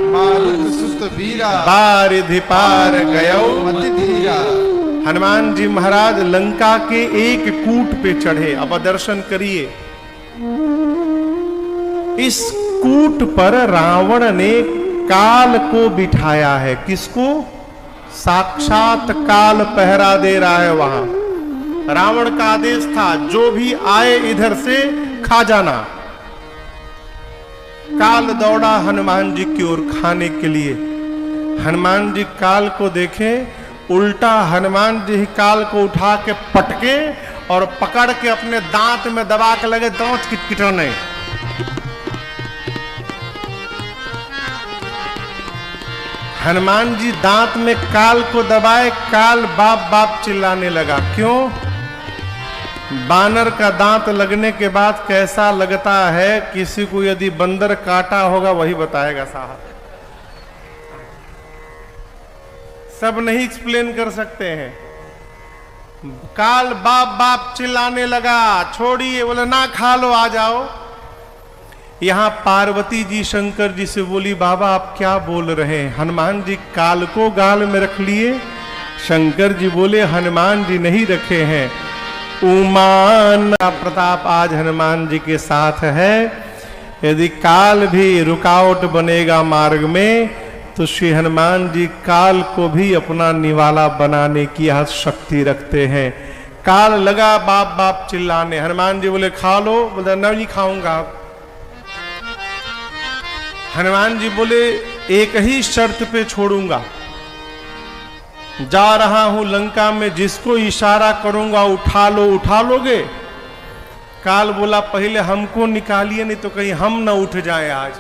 सुस्त वीरा बारिधि पार गयो मति धीरा। हनुमान जी महाराज लंका के एक कूट पे चढ़े। अब दर्शन करिए। इस कूट पर रावण ने काल को बिठाया है। किसको? साक्षात काल पहरा दे रहा है वहां। रावण का आदेश था जो भी आए इधर से खा जाना। काल दौड़ा हनुमान जी की ओर खाने के लिए। हनुमान जी काल को देखे, उल्टा हनुमान जी काल को उठा के पटके और पकड़ के अपने दांत में दबा के लगे दांत किटकिटाने। हनुमान जी दांत में काल को दबाए, काल बाप बाप चिल्लाने लगा। क्यों? बानर का दांत लगने के बाद कैसा लगता है, किसी को यदि बंदर काटा होगा वही बताएगा साहब। सब नहीं एक्सप्लेन कर सकते हैं। काल बाप बाप चिल्लाने लगा, छोड़िए। बोले ना खा लो, आ जाओ। यहां पार्वती जी शंकर जी से बोली, बाबा आप क्या बोल रहे हैं? हनुमान जी काल को गाल में रख लिए। शंकर जी बोले, हनुमान जी नहीं रखे हैं, उमान का प्रताप आज हनुमान जी के साथ है। यदि काल भी रुकावट बनेगा मार्ग में, तो श्री हनुमान जी काल को भी अपना निवाला बनाने की आज शक्ति रखते हैं। काल लगा बाप बाप चिल्लाने। हनुमान जी बोले खा लो। बोले नहीं खाऊंगा। हनुमान जी बोले एक ही शर्त पे छोड़ूंगा, जा रहा हूं लंका में, जिसको इशारा करूंगा उठा लो। उठा लोगे? काल बोला पहले हमको निकालिए, नहीं तो कहीं हम न उठ जाएं आज।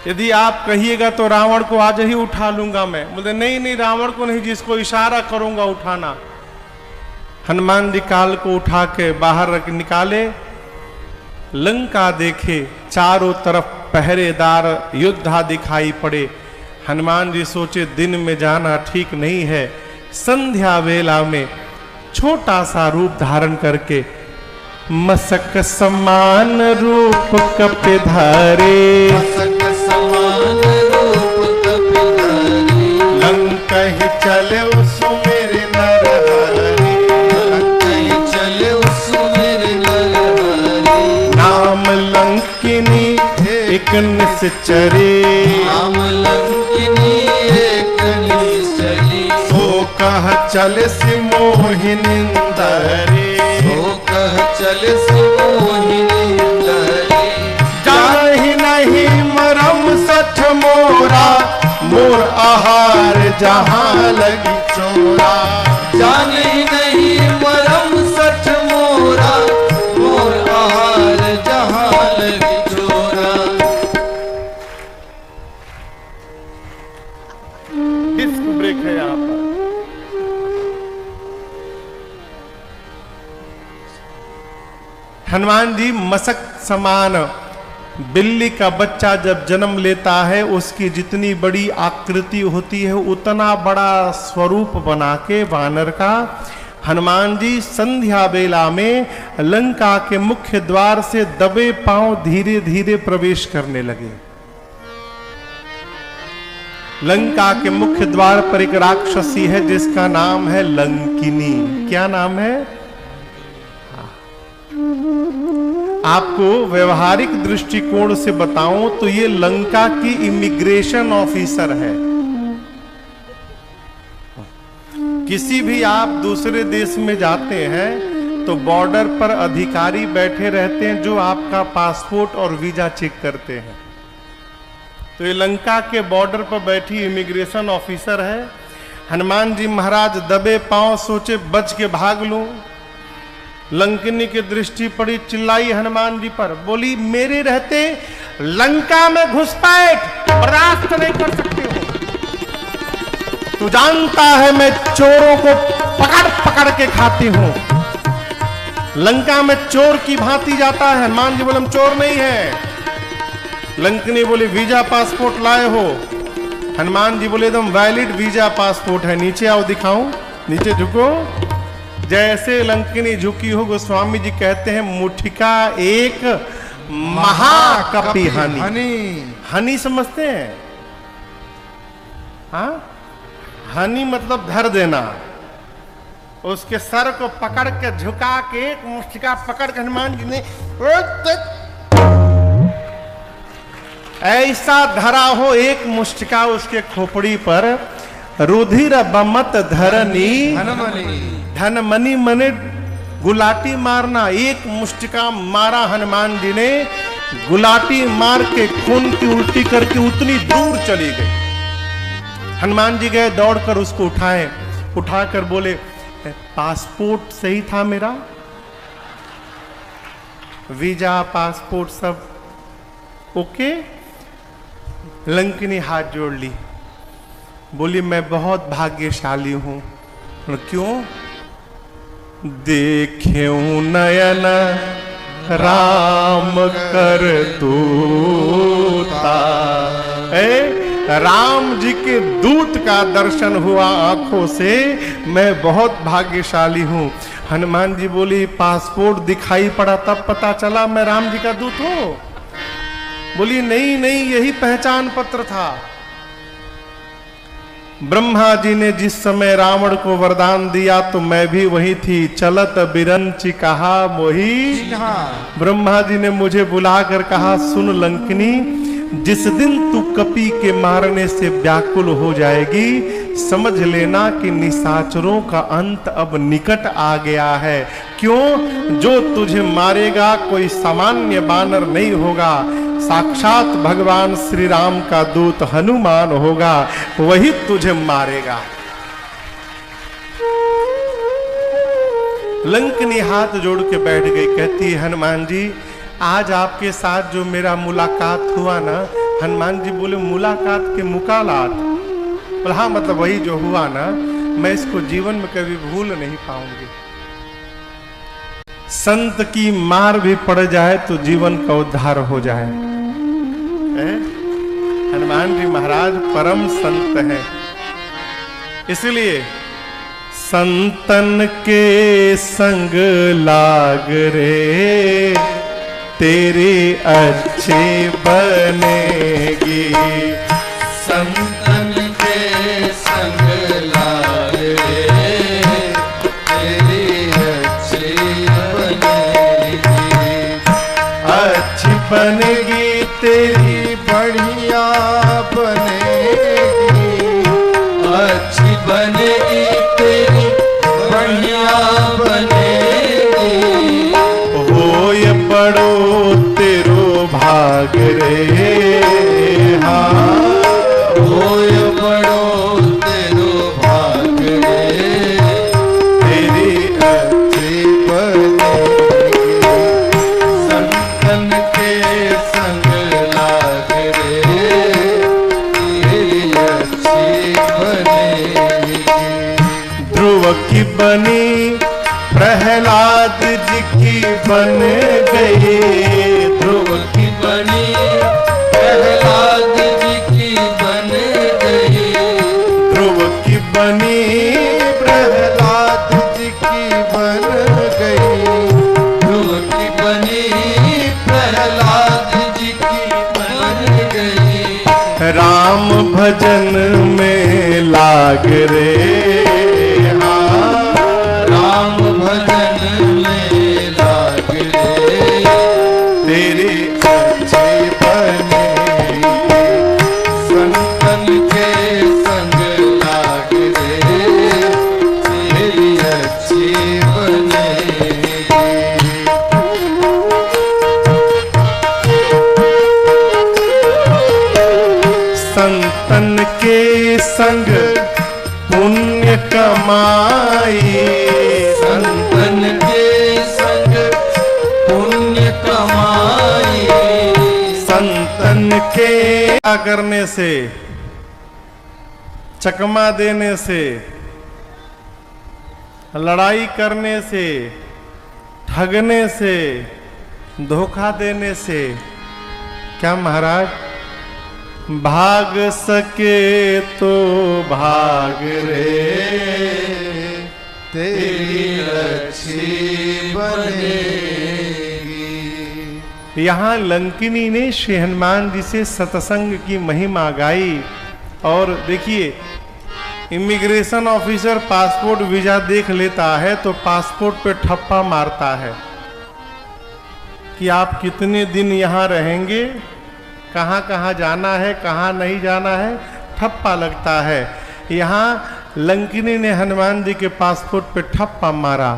यदि आप कहिएगा तो रावण को आज ही उठा लूंगा मैं। बोले नहीं नहीं, रावण को नहीं, जिसको इशारा करूंगा उठाना। हनुमान जी काल को उठा के बाहर निकाले। लंका देखे, चारों तरफ पहरेदार योद्धा दिखाई पड़े। हनुमान जी सोचे दिन में जाना ठीक नहीं है। संध्या वेला में छोटा सा रूप धारण करके मसक समान रूप कपि धारे, मसक समान रूप कपि धारे। लंकहि चले सुमिरि नर हरि, लंकहि चले सुमिरि नर हरि। नाम लंकिनी एक निश्चरे, नाम लंकिनी एक निश्चरी। सो कह चले सि मोहिनींदरे, सो कह चले सि मोहिनींदरे। जाहि नहीं मरम सठ मोरा, मोर आहार जहां लगी चोरा। जाने नहीं मरम सठ मोरा, मोर आहार जहां लगी चोरा। डिस्क ब्रेक है यहाँ पर। हनुमान जी मसक समान, बिल्ली का बच्चा जब जन्म लेता है उसकी जितनी बड़ी आकृति होती है उतना बड़ा स्वरूप बना के वानर का हनुमान जी संध्या बेला में लंका के मुख्य द्वार से दबे पांव धीरे धीरे प्रवेश करने लगे। लंका के मुख्य द्वार पर एक राक्षसी है जिसका नाम है लंकिनी। क्या नाम है? आपको व्यवहारिक दृष्टिकोण से बताऊं तो ये लंका की इमिग्रेशन ऑफिसर है। किसी भी आप दूसरे देश में जाते हैं तो बॉर्डर पर अधिकारी बैठे रहते हैं जो आपका पासपोर्ट और वीजा चेक करते हैं। तो ये लंका के बॉर्डर पर बैठी इमिग्रेशन ऑफिसर है। हनुमान जी महाराज दबे पांव सोचे बच के भाग लूं। लंकिनी की दृष्टि पड़ी, चिल्लाई हनुमान जी पर, बोली मेरे रहते लंका में घुसपैठ बर्दाश्त नहीं कर सकते हो। तू जानता है मैं चोरों को पकड़ पकड़ के खाती हूं। लंका में चोर की भांति जाता है। हनुमान जी बोले हम चोर नहीं है। लंकिनी बोले वीजा पासपोर्ट लाए हो? हनुमान जी बोले एकदम वैलिड वीजा पासपोर्ट है। नीचे आओ दिखाऊं। नीचे झुको। जैसे लंकिनी झुकी हो गोस्वामी जी कहते हैं मुठिका एक महाकपि हनी। हनी समझते हैं? हाँ, हनी मतलब धर देना। उसके सर को पकड़ के झुका के एक मुष्टिका पकड़ के हनुमान जी ने ऐसा धरा हो एक मुष्टिका उसके खोपड़ी पर। रुधिर बमत धरनी धनमनी मने गुलाटी मारना। एक मुष्टिका मारा हनुमान जी ने, गुलाटी मार के खून की उल्टी करके उतनी दूर चली गई। हनुमान जी गए दौड़कर उसको उठाए, उठाकर बोले पासपोर्ट सही था मेरा? वीजा पासपोर्ट सब ओके? लंकिनी हाथ जोड़ ली, बोली मैं बहुत भाग्यशाली हूं। क्यों? देखेऊं नयन राम कर दूता। राम जी के दूत का दर्शन हुआ आंखों से, मैं बहुत भाग्यशाली हूं। हनुमान जी बोली पासपोर्ट दिखाई पड़ा तब पता चला मैं राम जी का दूत हूं? बोली नहीं नहीं, यही पहचान पत्र था। ब्रह्मा जी ने जिस समय रावण को वरदान दिया तो मैं भी वही थी। चलत बिरंची कहा मोही। ब्रह्मा जी ने मुझे बुलाकर कहा सुन लंकिनी, जिस दिन तू कपि के मारने से व्याकुल हो जाएगी समझ लेना कि निशाचरों का अंत अब निकट आ गया है। क्यों? जो तुझे मारेगा कोई सामान्य बानर नहीं होगा, साक्षात भगवान श्री राम का दूत हनुमान होगा, वही तुझे मारेगा। लंकिनी हाथ जोड़ के बैठ गई, कहती है हनुमान जी आज आपके साथ जो मेरा मुलाकात हुआ ना। हनुमान जी बोले मुलाकात के मुकालात? बोला हाँ, मतलब वही जो हुआ ना, मैं इसको जीवन में कभी भूल नहीं पाऊंगी। संत की मार भी पड़ जाए तो जीवन का उद्धार हो जाए। हनुमान जी महाराज परम संत हैं, इसलिए संतन के संग लाग रे तेरी अच्छी बनेगी। संतन के संग लाग रे तेरी अच्छी बनेगी। अच्छी बनेगी तेरी बढ़िया बनेगी। अच्छी बनेगी तेरी बढ़िया बनेगी। हो ये बड़ो तेरो भाग रे। हाँ हो ये बड़ो तेरो भाग रे तेरी अच्छी बनेगी। संतन के संग लाग रे तेरी अच्छी बनेगी। ध्रुव की बनी प्रहलाद जी की बन गई। ध्रुव की बनी प्रहलाद जी की बन गई। ध्रुव की बनी प्रहलाद जी की बन गई। ध्रुव की बनी प्रहलाद जी की बन गई। राम भजन में लाग रे। हाँ, राम भजन में लाग रे, तेरे अच्छे बने संतन के संग लाग रे, तेरी अच्छी बनेगी। संतन के संग पुण्य कमाई, संतन के संग पुण्य कमाई, संतन के करने से, चकमा देने से, लड़ाई करने से, ठगने से, धोखा देने से क्या महाराज भाग सके तो भाग रे, तेरी अच्छी बनेगी। यहाँ लंकिनी ने श्री हनुमान जी से सत्संग की महिमा गाई। और देखिए, इमिग्रेशन ऑफिसर पासपोर्ट वीजा देख लेता है तो पासपोर्ट पे ठप्पा मारता है कि आप कितने दिन यहाँ रहेंगे, कहाँ कहाँ जाना है, कहाँ नहीं जाना है, ठप्पा लगता है। यहाँ लंकिनी ने हनुमान जी के पासपोर्ट पे ठप्पा मारा।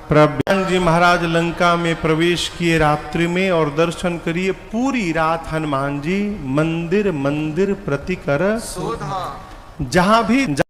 प्रभु जी महाराज लंका में प्रवेश किए रात्रि में, और दर्शन करिए पूरी रात हनुमान जी मंदिर मंदिर प्रति कर सोधा। जहां भी